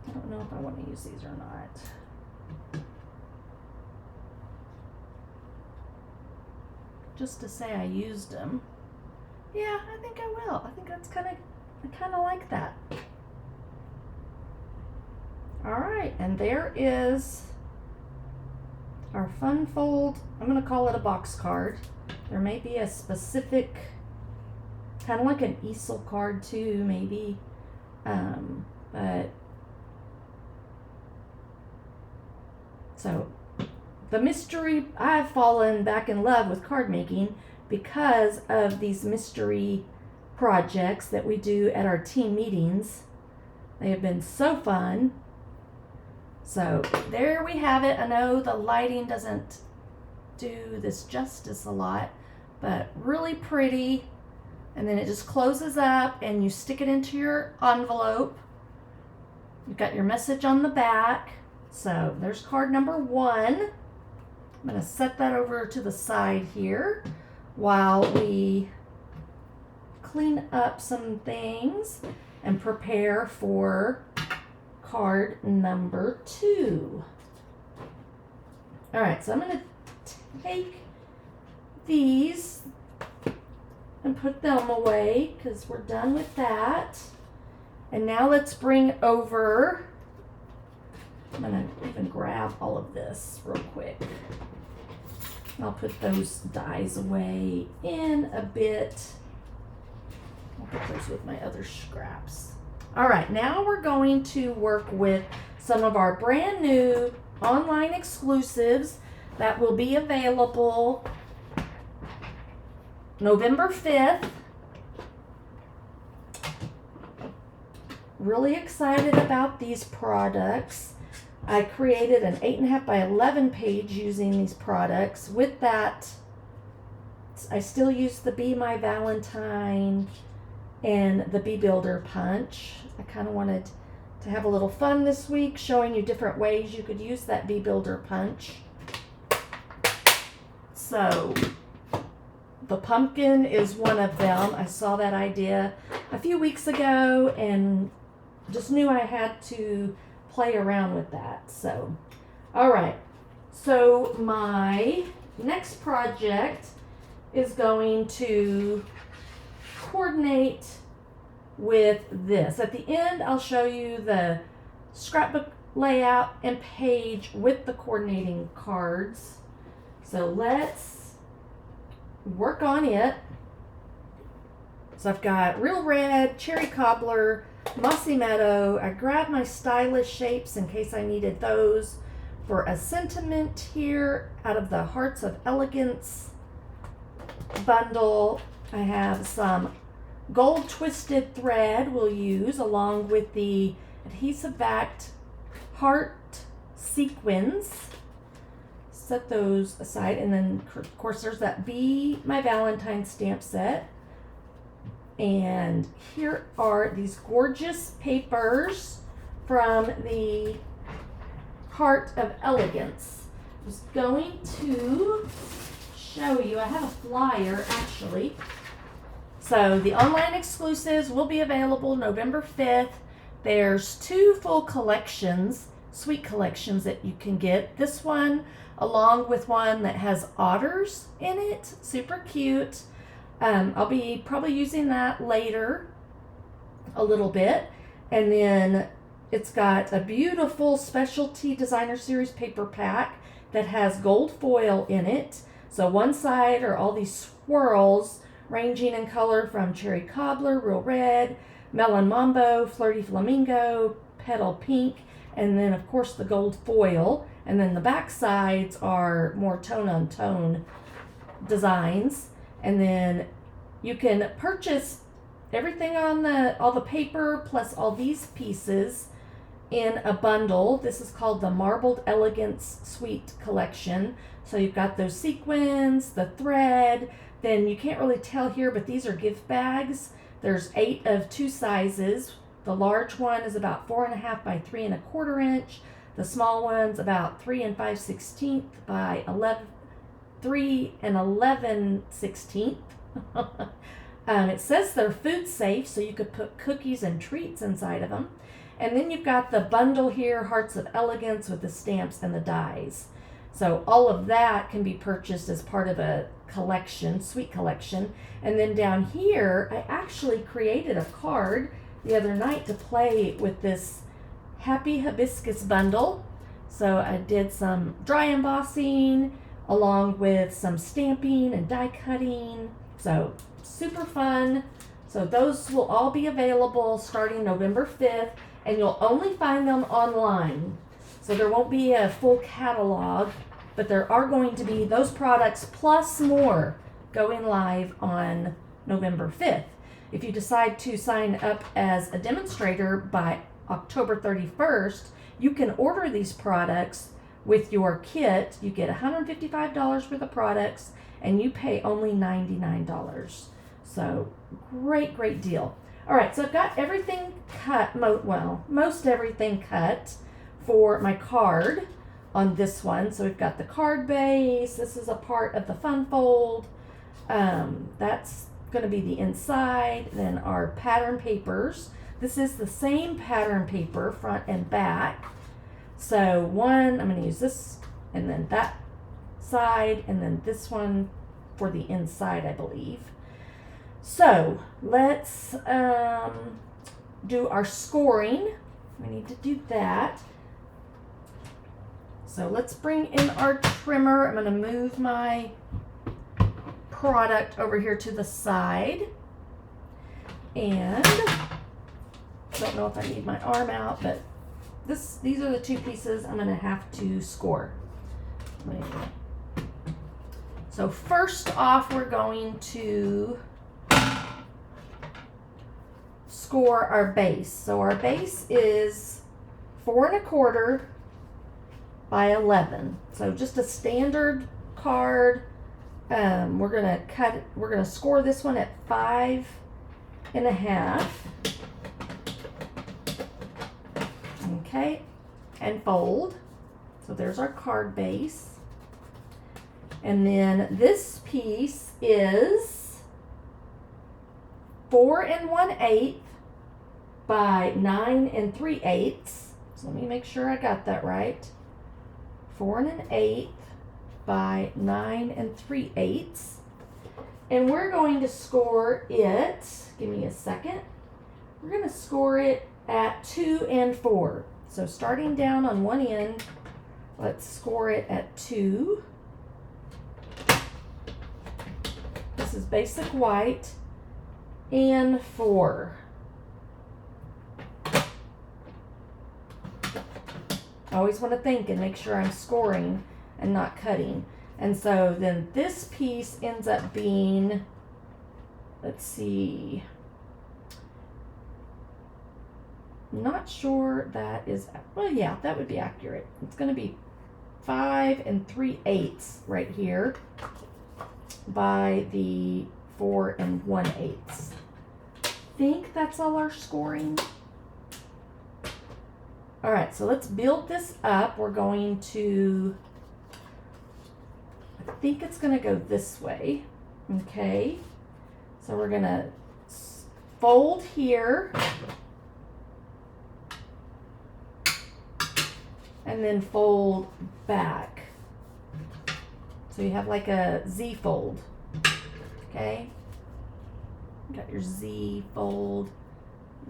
I don't know if I want to use these or not. just to say I used them. Yeah, I think I will. I think that's I kind of like that. All right, and there is our fun fold. I'm going to call it a box card. There may be a specific, kind of like an easel card too, maybe. But so the mystery, I've fallen back in love with card making because of these mystery projects that we do at our team meetings. They have been so fun. So there we have it. I know the lighting doesn't do this justice a lot, but really pretty. And then it just closes up and you stick it into your envelope. You've got your message on the back. So there's card number 1. I'm going to set that over to the side here while we clean up some things and prepare for card number 2. All right, so I'm going to take these and put them away because we're done with that. And now let's bring over, I'm going to even grab all of this real quick. I'll put those dies away in a bit. I'll put those with my other scraps. All right, now we're going to work with some of our brand new online exclusives that will be available November 5th. Really excited about these products. I created an 8.5 by 11 page using these products. With that, I still use the Be My Valentine and the Bee Builder Punch. I kind of wanted to have a little fun this week, showing you different ways you could use that Bee Builder Punch. So the pumpkin is one of them. I saw that idea a few weeks ago and just knew I had to play around with that. So, all right. So my next project is going to coordinate with this. At the end, I'll show you the scrapbook layout and page with the coordinating cards. So let's work on it. So I've got Real Red, Cherry Cobbler, Mossy Meadow. I grabbed my stylish shapes in case I needed those for a sentiment here out of the Hearts of Elegance bundle. I have some gold twisted thread we'll use along with the adhesive backed heart sequins. Set those aside, and then of course there's that Be My Valentine stamp set. And here are these gorgeous papers from the Heart of Elegance. I was going to show you, I have a flyer actually. So the online exclusives will be available November 5th. There's 2 full collections, sweet collections that you can get. This one along with one that has otters in it, super cute. I'll be probably using that later a little bit. And then it's got a beautiful specialty designer series paper pack that has gold foil in it. So one side are all these swirls ranging in color from Cherry Cobbler, Real Red, Melon Mambo, Flirty Flamingo, Petal Pink, and then of course the gold foil. And then the back sides are more tone-on-tone designs. And then you can purchase everything on all the paper plus all these pieces in a bundle. This is called the Marbled Elegance Suite Collection. So you've got those sequins, the thread, then you can't really tell here, but these are gift bags. There's 8 of 2 sizes. The large one is about 4.5 by 3.25 inch. The small one's about 3 5/16 by 3 11/16. It says they're food safe, so you could put cookies and treats inside of them. And then you've got the bundle here, Hearts of Elegance, with the stamps and the dies. So all of that can be purchased as part of a collection, suite collection. And then down here, I actually created a card the other night to play with this Happy Hibiscus bundle. So I did some dry embossing along with some stamping and die cutting. So super fun. So those will all be available starting November 5th, and you'll only find them online. So there won't be a full catalog, but there are going to be those products plus more going live on November 5th. If you decide to sign up as a demonstrator by October 31st, you can order these products with your kit. You get $155 for the products and you pay only $99. So great deal. All right, so I've got everything cut, most everything cut for my card on this one. So we've got the card base. This is a part of the fun fold. That's going to be the inside. Then our pattern papers. This is the same pattern paper, front and back. So one, I'm going to use this, and then that side, and then this one for the inside, I believe. So let's do our scoring. We need to do that. So let's bring in our trimmer. I'm going to move my product over here to the side. And I don't know if I need my arm out, but these are the two pieces I'm going to have to score. So first off, we're going to score our base. So our base is 4 1/4 by 11. So just a standard card. We're gonna score this one at 5 1/2. Okay, and fold. So there's our card base. And then this piece is 4 1/8 by 9 3/8. So let me make sure I got that right. 4 1/8 by 9 3/8. And we're going to score it, give me a second. We're going to score it at 2 and 4. So starting down on one end, let's score it at 2. This is basic white, and 4. I always want to think and make sure I'm scoring and not cutting. And so then this piece ends up being, let's see, not sure that is, well, yeah, that would be accurate. It's going to be 5 3/8 right here by the 4 1/8. I think that's all our scoring. All right, so let's build this up. We're going to, I think it's going to go this way. Okay, so we're going to fold here and then fold back. So you have like a Z fold. Okay, got your Z fold,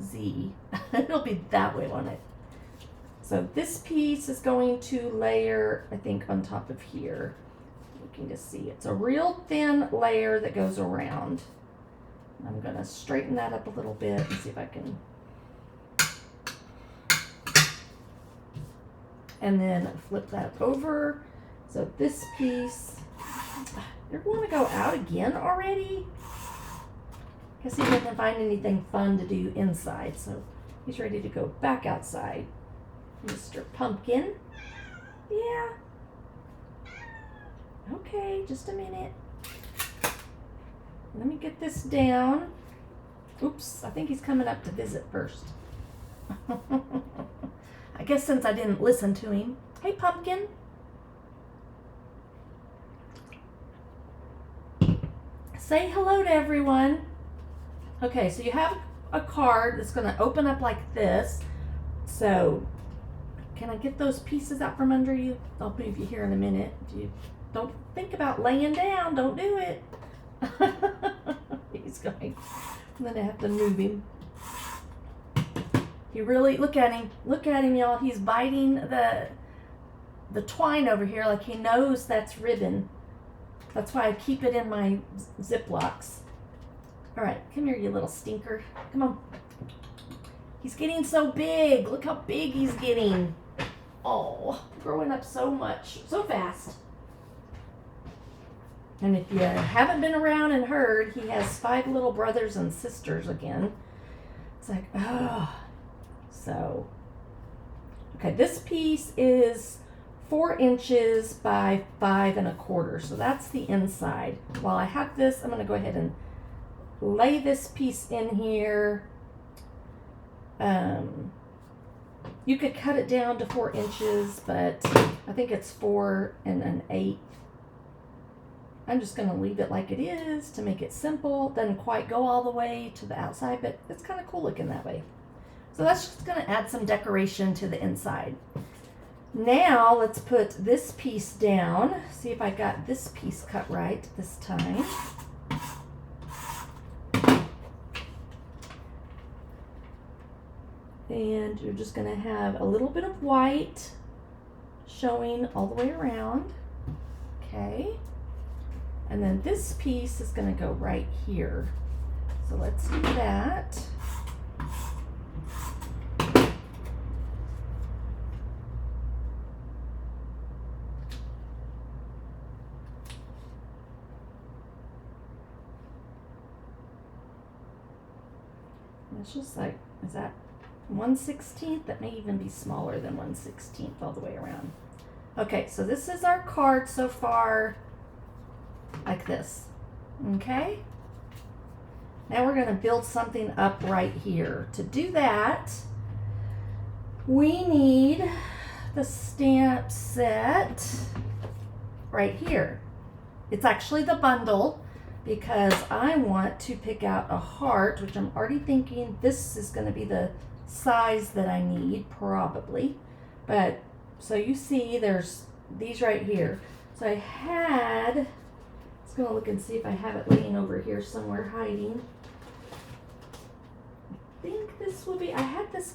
Z. It'll be that way, won't it? So this piece is going to layer, I think, on top of here. Looking to see. It's a real thin layer that goes around. I'm going to straighten that up a little bit and see if I can. And then flip that over. So this piece, you're going to go out again already? Guess he didn't find anything fun to do inside, so he's ready to go back outside. Mr. Pumpkin. Yeah. Okay, just a minute. Let me get this down. Oops, I think he's coming up to visit first. I guess since I didn't listen to him. Hey, Pumpkin. Say hello to everyone. Okay, so you have a card that's going to open up like this. So, can I get those pieces out from under you? I'll move you here in a minute. You don't think about laying down. Don't do it. He's going. I'm gonna have to move him. He really, look at him. Look at him, y'all. He's biting the twine over here like he knows that's ribbon. That's why I keep it in my Ziplocs. All right, come here, you little stinker. Come on. He's getting so big. Look how big he's getting. Oh, growing up so much, so fast. And if you haven't been around and heard, he has 5 little brothers and sisters again. It's like, oh. So, okay, this piece is 4 inches by 5 1/4. So that's the inside. While I have this, I'm going to go ahead and lay this piece in here. You could cut it down to 4 inches, but I think it's 4 1/8. I'm just going to leave it like it is to make it simple. Doesn't quite go all the way to the outside, but it's kind of cool looking that way. So that's just going to add some decoration to the inside. Now let's put this piece down. See if I got this piece cut right this time. And you're just going to have a little bit of white showing all the way around. Okay. And then this piece is going to go right here. So let's do that. It's just like, is that 1/16? That may even be smaller than 1/16 all the way around. Okay, so this is our card so far, like this. Okay? Now we're going to build something up right here. To do that, we need the stamp set right here. It's actually the bundle, because I want to pick out a heart, which I'm already thinking this is going to be the size that I need, probably. But, so you see there's these right here. So I had, let's go look and see if I have it laying over here somewhere hiding. I think this will be, I had this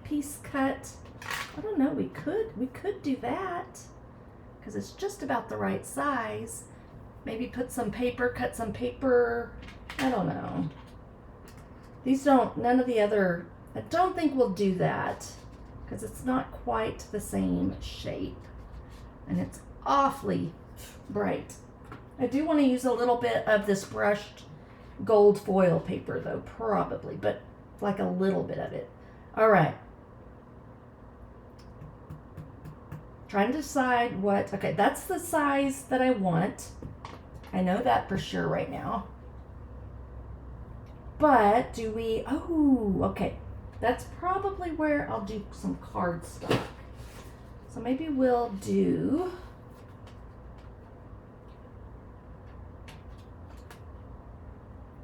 piece cut. I don't know, we could do that, because it's just about the right size. Maybe put some paper, cut some paper. I don't know. These don't, none of the other, I don't think we'll do that, because it's not quite the same shape. And it's awfully bright. I do want to use a little bit of this brushed gold foil paper though, probably, but like a little bit of it. All right. Trying to decide what, okay, that's the size that I want. I know that for sure right now. But do we, oh, okay. That's probably where I'll do some cardstock. So maybe we'll do,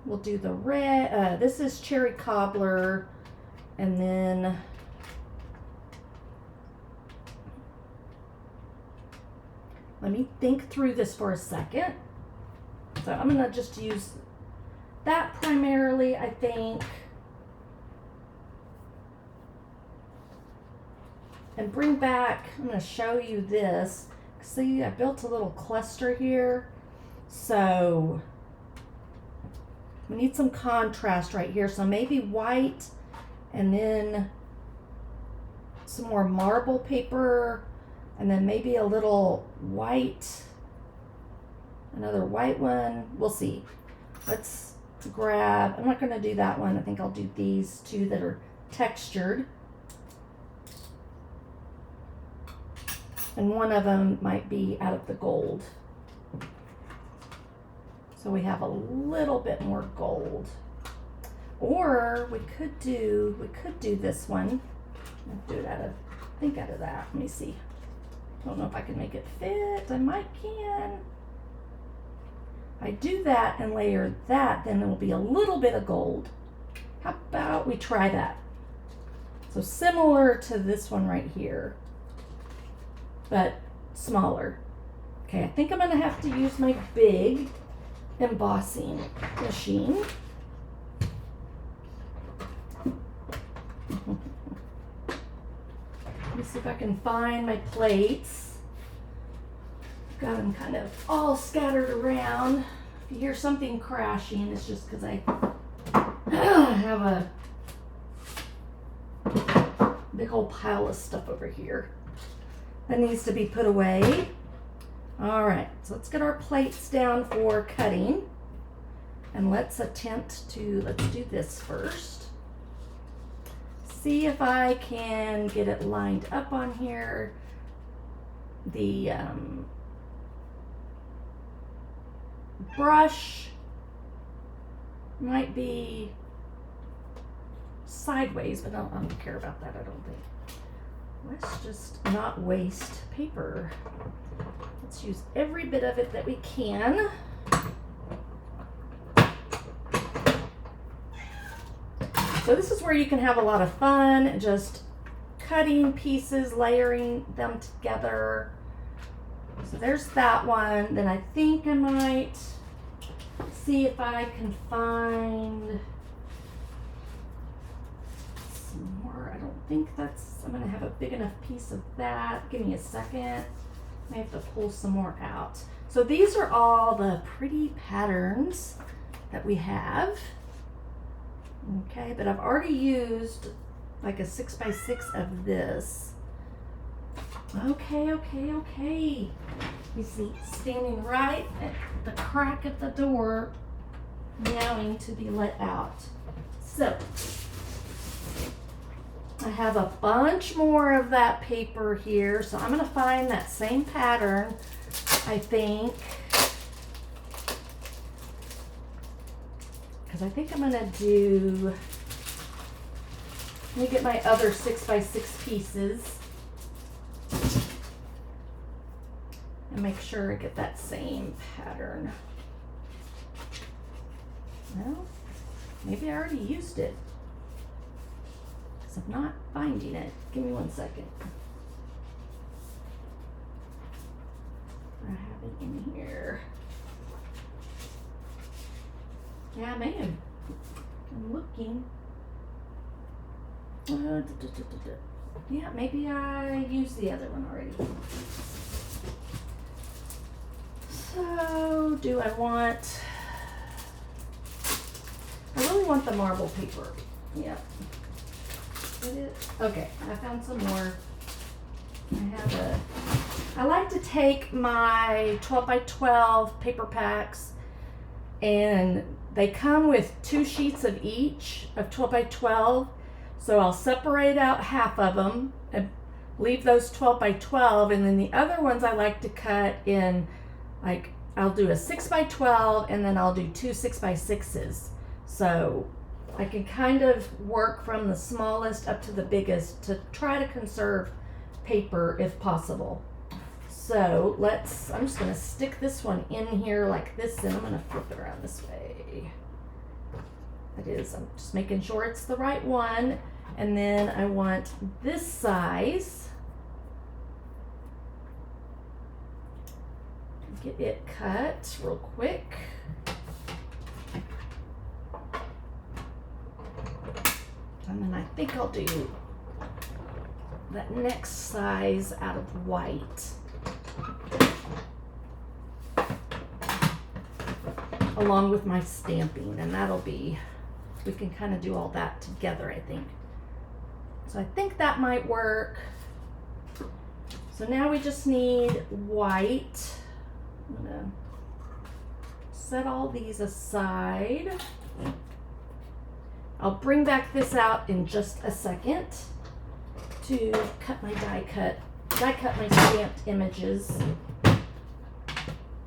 the red, this is cherry cobbler, and then let me think through this for a second. So I'm gonna just use that primarily, I think, and bring back, I'm gonna show you this. See, I built a little cluster here, so we need some contrast right here. So maybe white, and then some more marble paper, and then maybe a little white, another white one. We'll see. Let's grab, I'm not going to do that one. I think I'll do these two that are textured. And one of them might be out of the gold. So we have a little bit more gold. Or we could do this one. I'll do it out of, I think out of that. Let me see. Don't know if I can make it fit. I might can. If I do that and layer that, then there will be a little bit of gold. How about we try that? So similar to this one right here, but smaller. Okay, I think I'm gonna have to use my big embossing machine. Let me see if I can find my plates. Got them kind of all scattered around. If you hear something crashing, it's just because I have a big old pile of stuff over here that needs to be put away. All right, so let's get our plates down for cutting. And let's do this first. See if I can get it lined up on here. The brush might be sideways, but I don't care about that, I don't think. Let's just not waste paper. Let's use every bit of it that we can. So this is where you can have a lot of fun, just cutting pieces, layering them together. So there's that one. Then I think I might see if I can find some more. I don't think I'm gonna have a big enough piece of that. Give me a second. I have to pull some more out. So these are all the pretty patterns that we have. Okay, but I've already used like a 6x6 of this. Okay. He's standing right at the crack at the door, meowing to be let out. So I have a bunch more of that paper here, so I'm gonna find that same pattern, I think. Because I think I'm gonna let me get my other 6x6 pieces and make sure I get that same pattern. Well, maybe I already used it, because I'm not finding it. Give me 1 second. I have it in here. Yeah, I may have. I'm looking. Yeah, maybe I used the other one already. So, do I want... I really want the marble paper. Yeah. Okay, I found some more. I like to take my 12x12 paper packs, and they come with 2 sheets of each of 12x12. So I'll separate out half of them and leave those 12x12, and then the other ones I like to cut in, like, I'll do a 6x12 and then I'll do 2 6x6s. So I can kind of work from the smallest up to the biggest to try to conserve paper if possible. So I'm just gonna stick this one in here like this, and I'm gonna flip it around this way. I'm just making sure it's the right one. And then I want this size. Get it cut real quick. And then I think I'll do that next size out of white, along with my stamping, and we can kind of do all that together, I think. So I think that might work. So now we just need white. I'm gonna set all these aside. I'll bring back this out in just a second to cut my die cut my stamped images.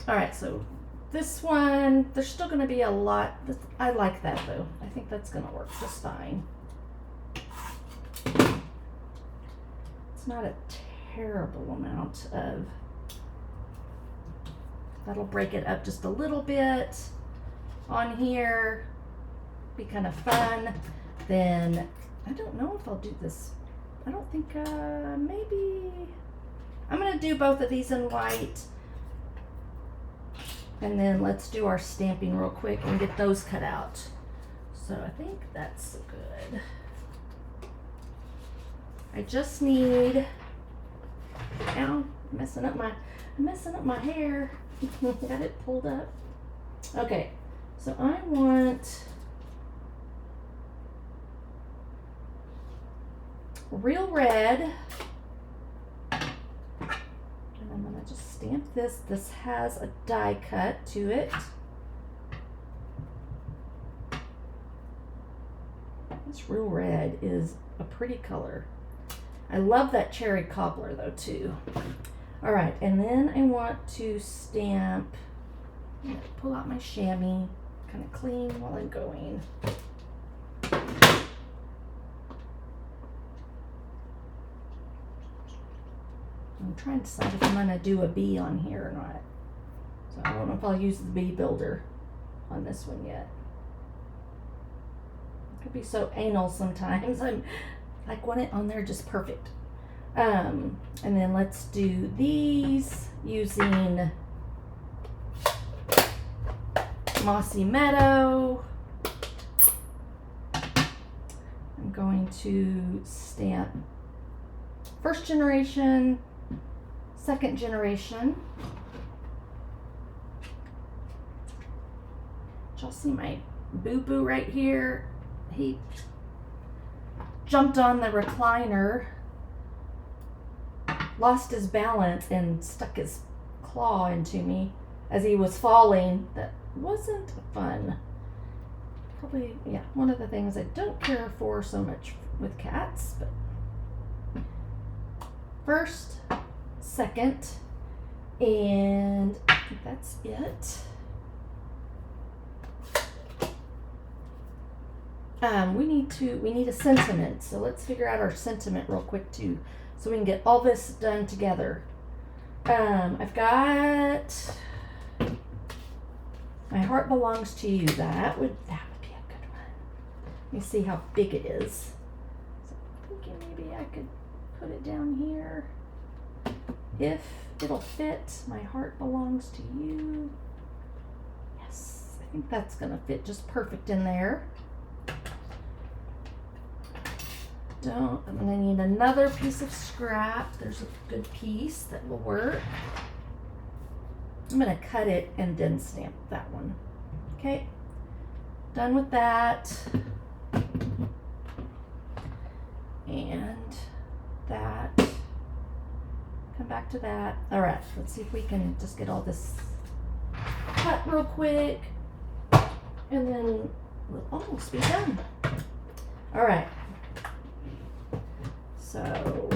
All right, so this one, there's still gonna be a lot. I like that though. I think that's gonna work just fine. It's not a terrible amount of, that'll break it up just a little bit on here. Be kind of fun. Then I don't know if I'll do this. I don't think, maybe, I'm gonna do both of these in white. And then let's do our stamping real quick and get those cut out. So I think that's good. I just need, ow, I'm messing up my hair. Got it pulled up. Okay, so I want real red. And I'm gonna just stamp this. This has a die cut to it. This real red is a pretty color. I love that cherry cobbler though too. All right, and then I want to stamp, I'm gonna pull out my chamois, kind of clean while I'm going. I'm trying to decide if I'm gonna do a bee on here or not. So I don't know if I'll use the bee builder on this one yet. It could be so anal sometimes. I'm like, want it on there just perfect. And then let's do these using Mossy Meadow. I'm going to stamp first generation, second generation. Y'all see my boo-boo right here? He jumped on the recliner, lost his balance, and stuck his claw into me as he was falling. That wasn't fun. Probably, yeah, one of the things I don't care for so much with cats. But first, second, and I think that's it. We need a sentiment, so let's figure out our sentiment real quick too, so we can get all this done together. I've got My Heart Belongs to You. That would be a good one. Let me see how big it is. So I'm thinking maybe I could put it down here. If it'll fit, My Heart Belongs to You. Yes, I think that's gonna fit just perfect in there. I'm gonna need another piece of scrap. There's a good piece that will work. I'm gonna cut it and then stamp that one. Okay, done with that. And that, come back to that. All right, let's see if we can just get all this cut real quick, and then we'll almost be done. All right. So,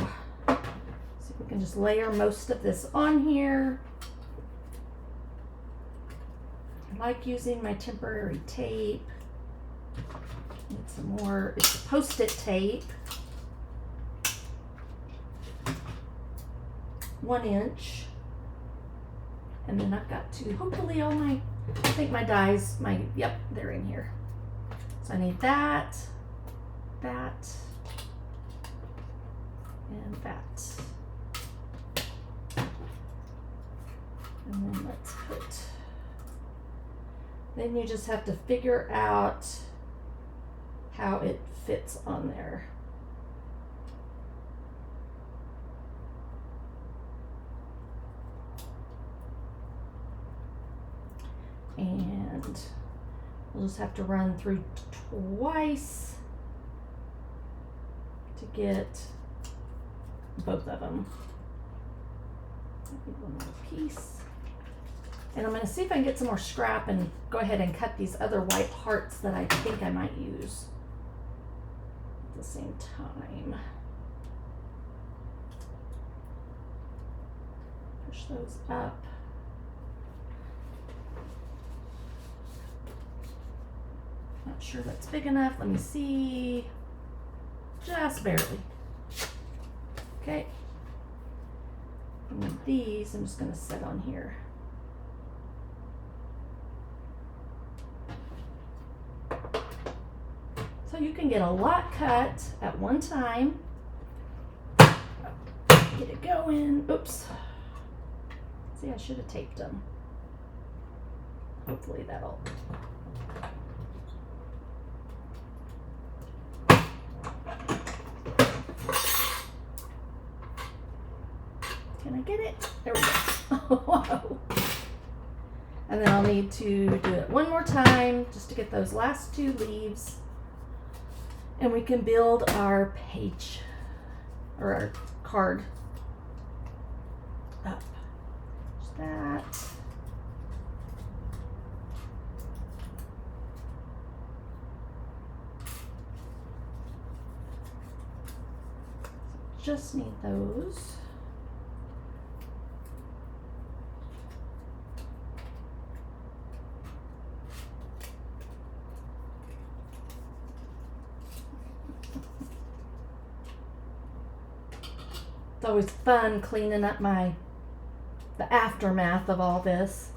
see if we can just layer most of this on here. I like using my temporary tape. Need some more, it's a Post-it tape. 1 inch. And then I've got to, hopefully all my, I think my dies, yep, they're in here. So I need that, that, and that. And then let's put, then you just have to figure out how it fits on there. And we'll just have to run through twice to get both of them. One more piece. And I'm going to see if I can get some more scrap and go ahead and cut these other white hearts that I think I might use at the same time. Push those up. Not sure that's big enough. Let me see. Just barely. Okay. And with these, I'm just going to set on here. So So you can get a lot cut at one time. Get it going. Oops. See, I should have taped them. Hopefully that'll. Can I get it? There we go. Whoa. And then I'll need to do it one more time just to get those last two leaves. And we can build our page or our card up. Just that. Just need those. It's always fun cleaning up the aftermath of all this.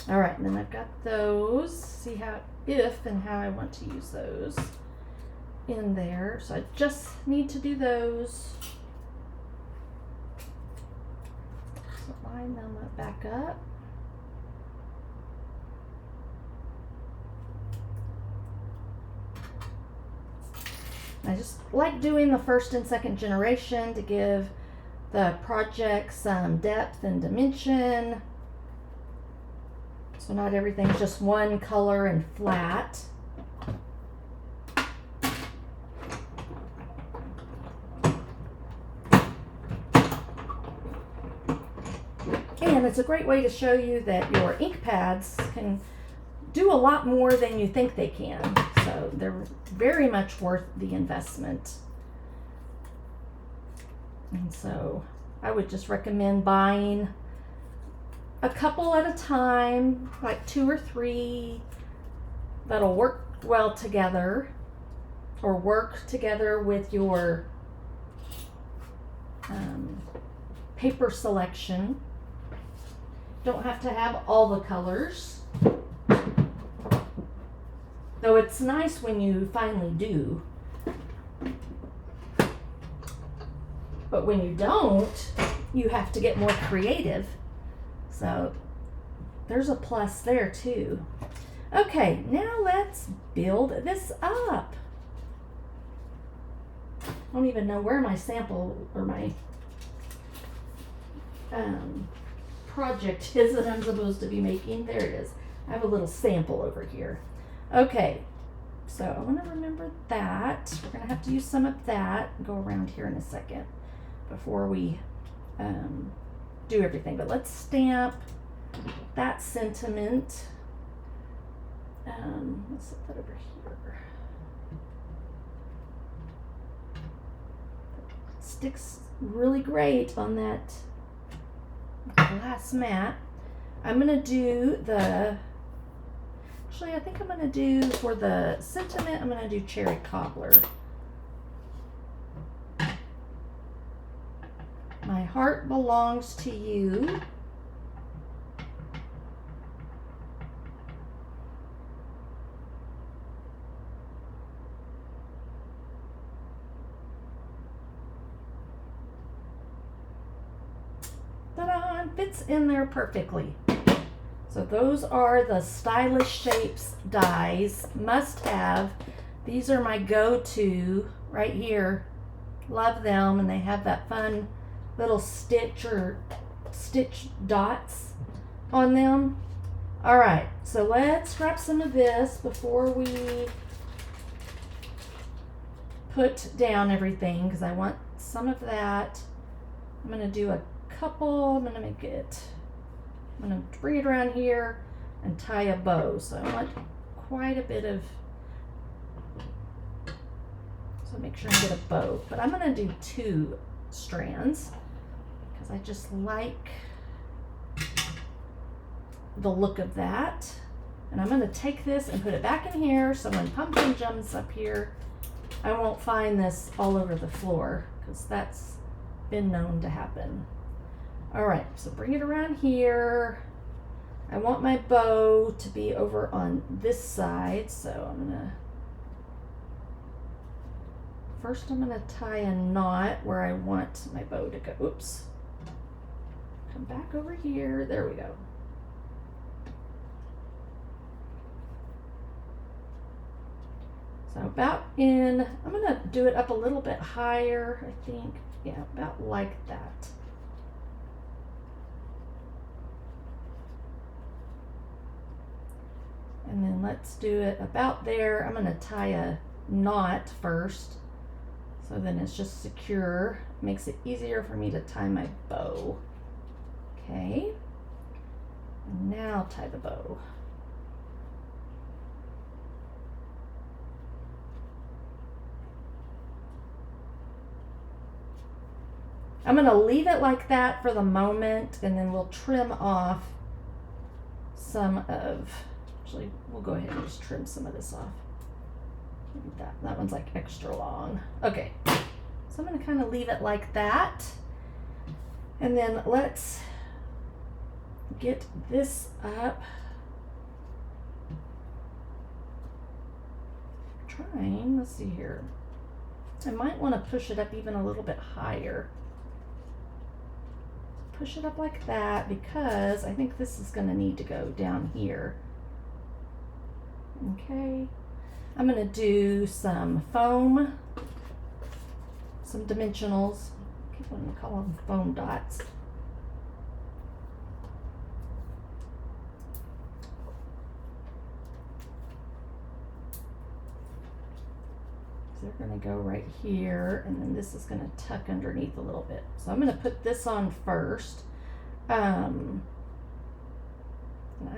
All right, and then I've got those. See if and how I want to use those in there. So I just need to do those. So line them up back up. I just like doing the first and second generation to give the project some depth and dimension. So not everything's just one color and flat. And it's a great way to show you that your ink pads can do a lot more than you think they can. So they're very much worth the investment. And so I would just recommend buying a couple at a time, like 2 or 3 that'll work well together or work together with your paper selection. Don't have to have all the colors. Though it's nice when you finally do. But when you don't, you have to get more creative. So there's a plus there too. Okay, now let's build this up. I don't even know where my sample or my project is that I'm supposed to be making. There it is. I have a little sample over here. Okay, so I want to remember that. We're going to have to use some of that. Go around here in a second before we do everything. But let's stamp that sentiment. Let's set that over here. Sticks really great on that glass mat. I'm going to do actually, I think I'm going to do, for the sentiment, I'm going to do cherry cobbler. My heart belongs to you. Ta-da! Fits in there perfectly. So those are the Stylish Shapes dies, must have. These are my go-to right here. Love them, and they have that fun little stitch dots on them. All right, so let's grab some of this before we put down everything, because I want some of that. I'm gonna do a couple. I'm gonna bring it around here and tie a bow. So I want quite a bit of, so make sure I get a bow. But I'm gonna do 2 strands because I just like the look of that. And I'm gonna take this and put it back in here so when Pumpkin jumps up here, I won't find this all over the floor, because that's been known to happen. All right, so bring it around here. I want my bow to be over on this side, so I'm gonna first I'm going to tie a knot where I want my bow to go. Oops. Come back over here. There we go. So about I'm going to do it up a little bit higher, I think. Yeah, about like that. And then let's do it about there. I'm going to tie a knot first. So then it's just secure. Makes it easier for me to tie my bow. Okay. And now tie the bow. I'm going to leave it like that for the moment, and then we'll trim off some of, actually, we'll go ahead and just trim some of this off. That one's like extra long. Okay, so I'm going to kind of leave it like that. And then let's get this up. Let's see here. I might want to push it up even a little bit higher. Push it up like that because I think this is going to need to go down here. Okay, I'm going to do some foam, some dimensionals. I keep wanting to call them foam dots. They're going to go right here, and then this is going to tuck underneath a little bit. So I'm going to put this on first. And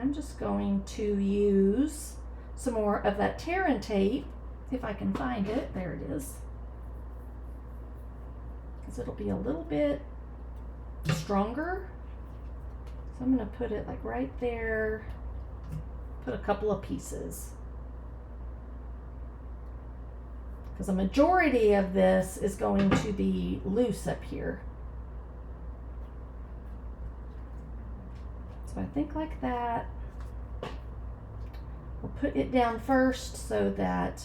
I'm just going to use some more of that tear and tape, if I can find it. There it is. Because it'll be a little bit stronger. So I'm going to put it like right there. Put a couple of pieces. Because a majority of this is going to be loose up here. So I think like that. We'll put it down first so that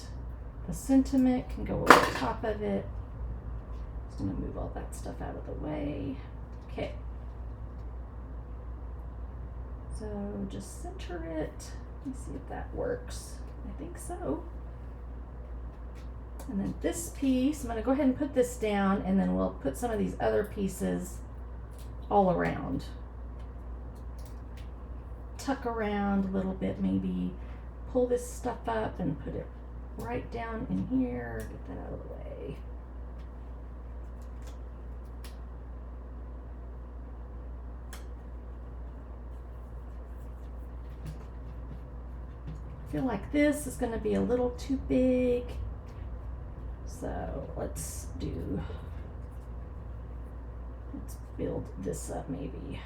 the sentiment can go over the top of it. Just going to move all that stuff out of the way. Okay. So just center it. Let me see if that works. I think so. And then this piece, I'm going to go ahead and put this down, and then we'll put some of these other pieces all around. Tuck around a little bit, maybe pull this stuff up and put it right down in here. Get that out of the way. I feel like this is going to be a little too big. So let's build this up maybe.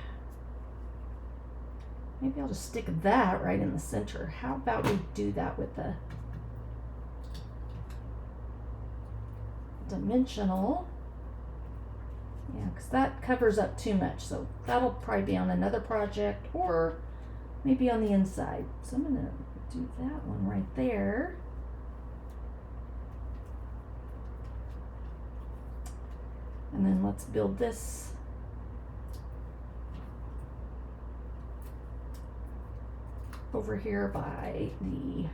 Maybe I'll just stick that right in the center. How about we do that with the dimensional? Yeah, because that covers up too much. So that'll probably be on another project or maybe on the inside. So I'm going to do that one right there. And then let's build this. Over here by the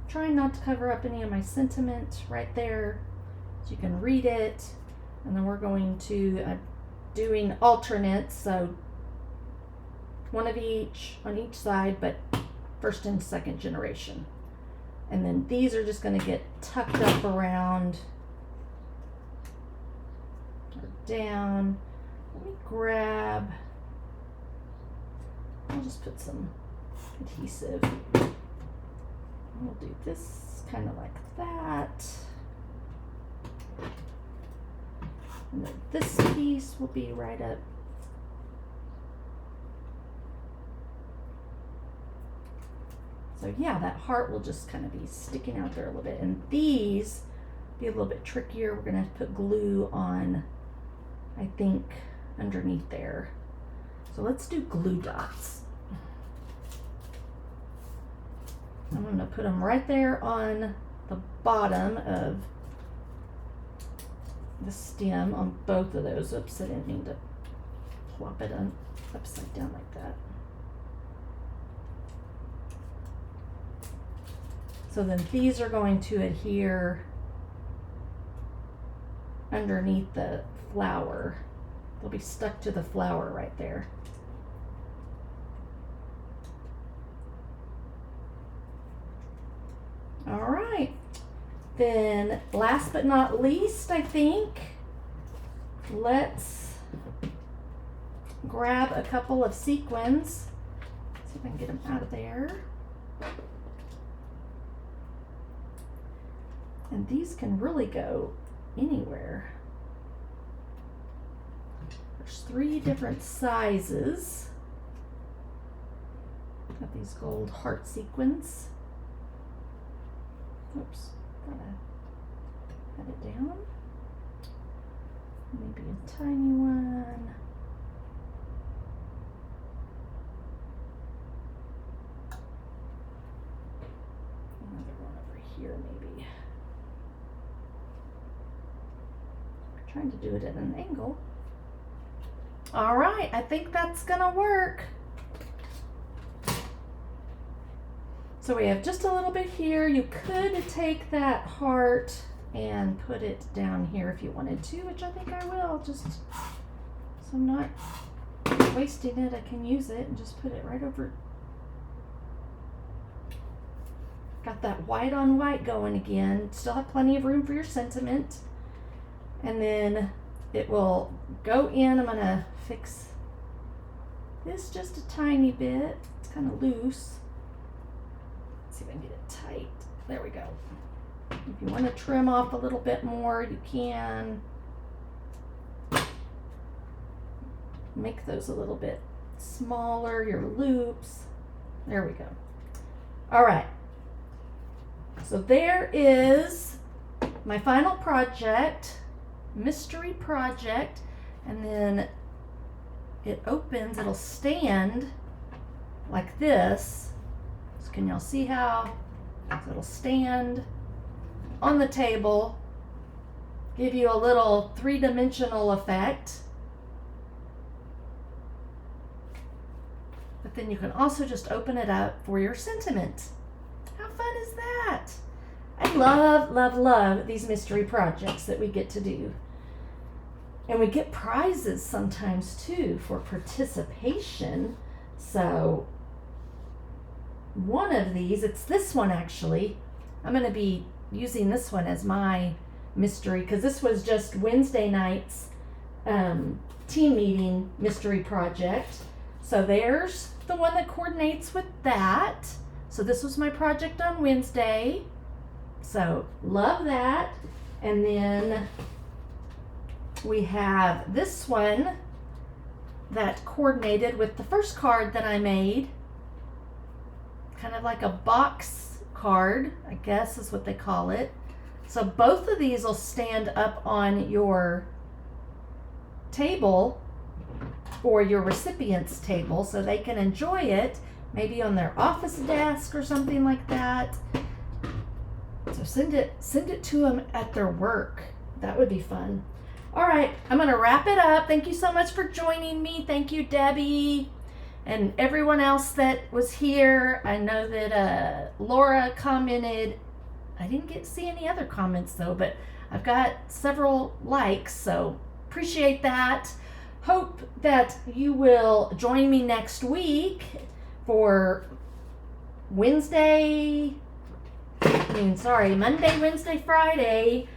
trying not to cover up any of my sentiment right there so you can read it. And then we're going to doing alternates, so one of each on each side, but first and second generation. And then these are just going to get tucked up around or down. Let me grab, I'll just put some adhesive. We'll do this kind of like that. And then this piece will be right up. So yeah, that heart will just kind of be sticking out there a little bit. And these be a little bit trickier. We're going to put glue on, I think, underneath there. So let's do glue dots. I'm going to put them right there on the bottom of the stem on both of those. Oops, I didn't mean to plop it upside down like that. So then these are going to adhere underneath the flower. They'll be stuck to the flower right there. All right, then last but not least, I think, let's grab a couple of sequins. See if I can get them out of there. And these can really go anywhere. There's 3 different sizes. Got these gold heart sequins. Oops, gotta cut it down. Maybe a tiny one. Another one over here, maybe. We're trying to do it at an angle. All right, I think that's gonna work. So we have just a little bit here. You could take that heart and put it down here if you wanted to, which I think I will, just so I'm not wasting it. I can use it and just put it right over. Got that white on white going again. Still have plenty of room for your sentiment. And then it will go in. I'm gonna fix this just a tiny bit. It's kind of loose. See if I can get it tight. There we go. If you want to trim off a little bit more, you can. Make those a little bit smaller, your loops. There we go. All right. So there is my final project, mystery project, and then it opens, it'll stand like this. Can y'all see how it'll stand on the table, give you a little 3-dimensional effect. But then you can also just open it up for your sentiment. How fun is that? I love, love, love these mystery projects that we get to do. And we get prizes sometimes too for participation. So one of these, it's this one actually. I'm going to be using this one as my mystery because this was just Wednesday night's team meeting mystery project. So there's the one that coordinates with that. So this was my project on Wednesday. So love that. And then we have this one that coordinated with the first card that I made. Kind of like a box card, I guess is what they call it. So both of these will stand up on your table or your recipient's table so they can enjoy it, maybe on their office desk or something like that. So send it to them at their work. That would be fun. All right, I'm going to wrap it up. Thank you so much for joining me. Thank you, Debbie. And everyone else that was here. I know that Laura commented. I didn't see any other comments though, but I've got several likes, so appreciate that. Hope that you will join me next week for Monday, Wednesday, Friday,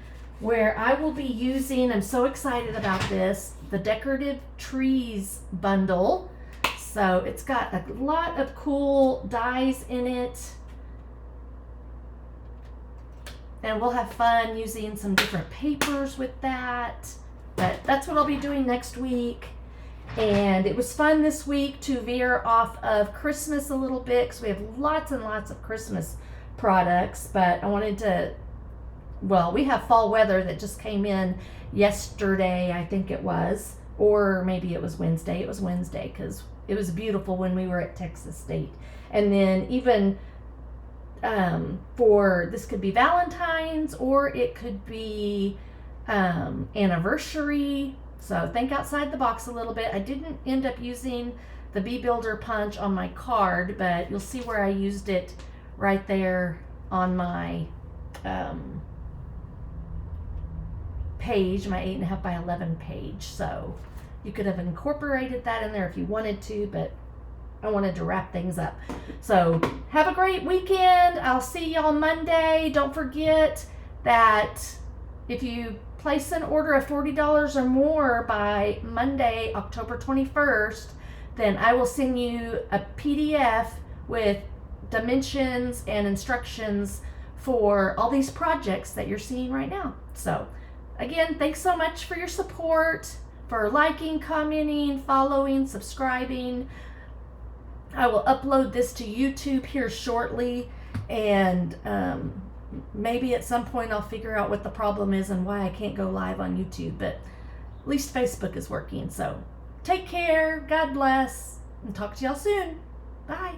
where I will be using, I'm so excited about this, the Decorative Trees bundle. So it's got a lot of cool dies in it. And we'll have fun using some different papers with that. But that's what I'll be doing next week. And it was fun this week to veer off of Christmas a little bit because we have lots and lots of Christmas products. But I wanted to, we have fall weather that just came in yesterday, I think it was. or maybe it was Wednesday. It was Wednesday because it was beautiful when we were at Texas State. And then even for this could be Valentine's, or it could be anniversary. So think outside the box a little bit. I didn't end up using the Bee Builder punch on my card, but you'll see where I used it right there on my page, my 8.5 by 11 page. So you could have incorporated that in there if you wanted to, but I wanted to wrap things up. So have a great weekend. I'll see y'all Monday. Don't forget that if you place an order of $40 or more by Monday, October 21st, then I will send you a PDF with dimensions and instructions for all these projects that you're seeing right now. So again, thanks so much for your support, for liking, commenting, following, subscribing. I will upload this to YouTube here shortly, and maybe at some point I'll figure out what the problem is and why I can't go live on YouTube, but at least Facebook is working. So take care, God bless, and talk to y'all soon. Bye.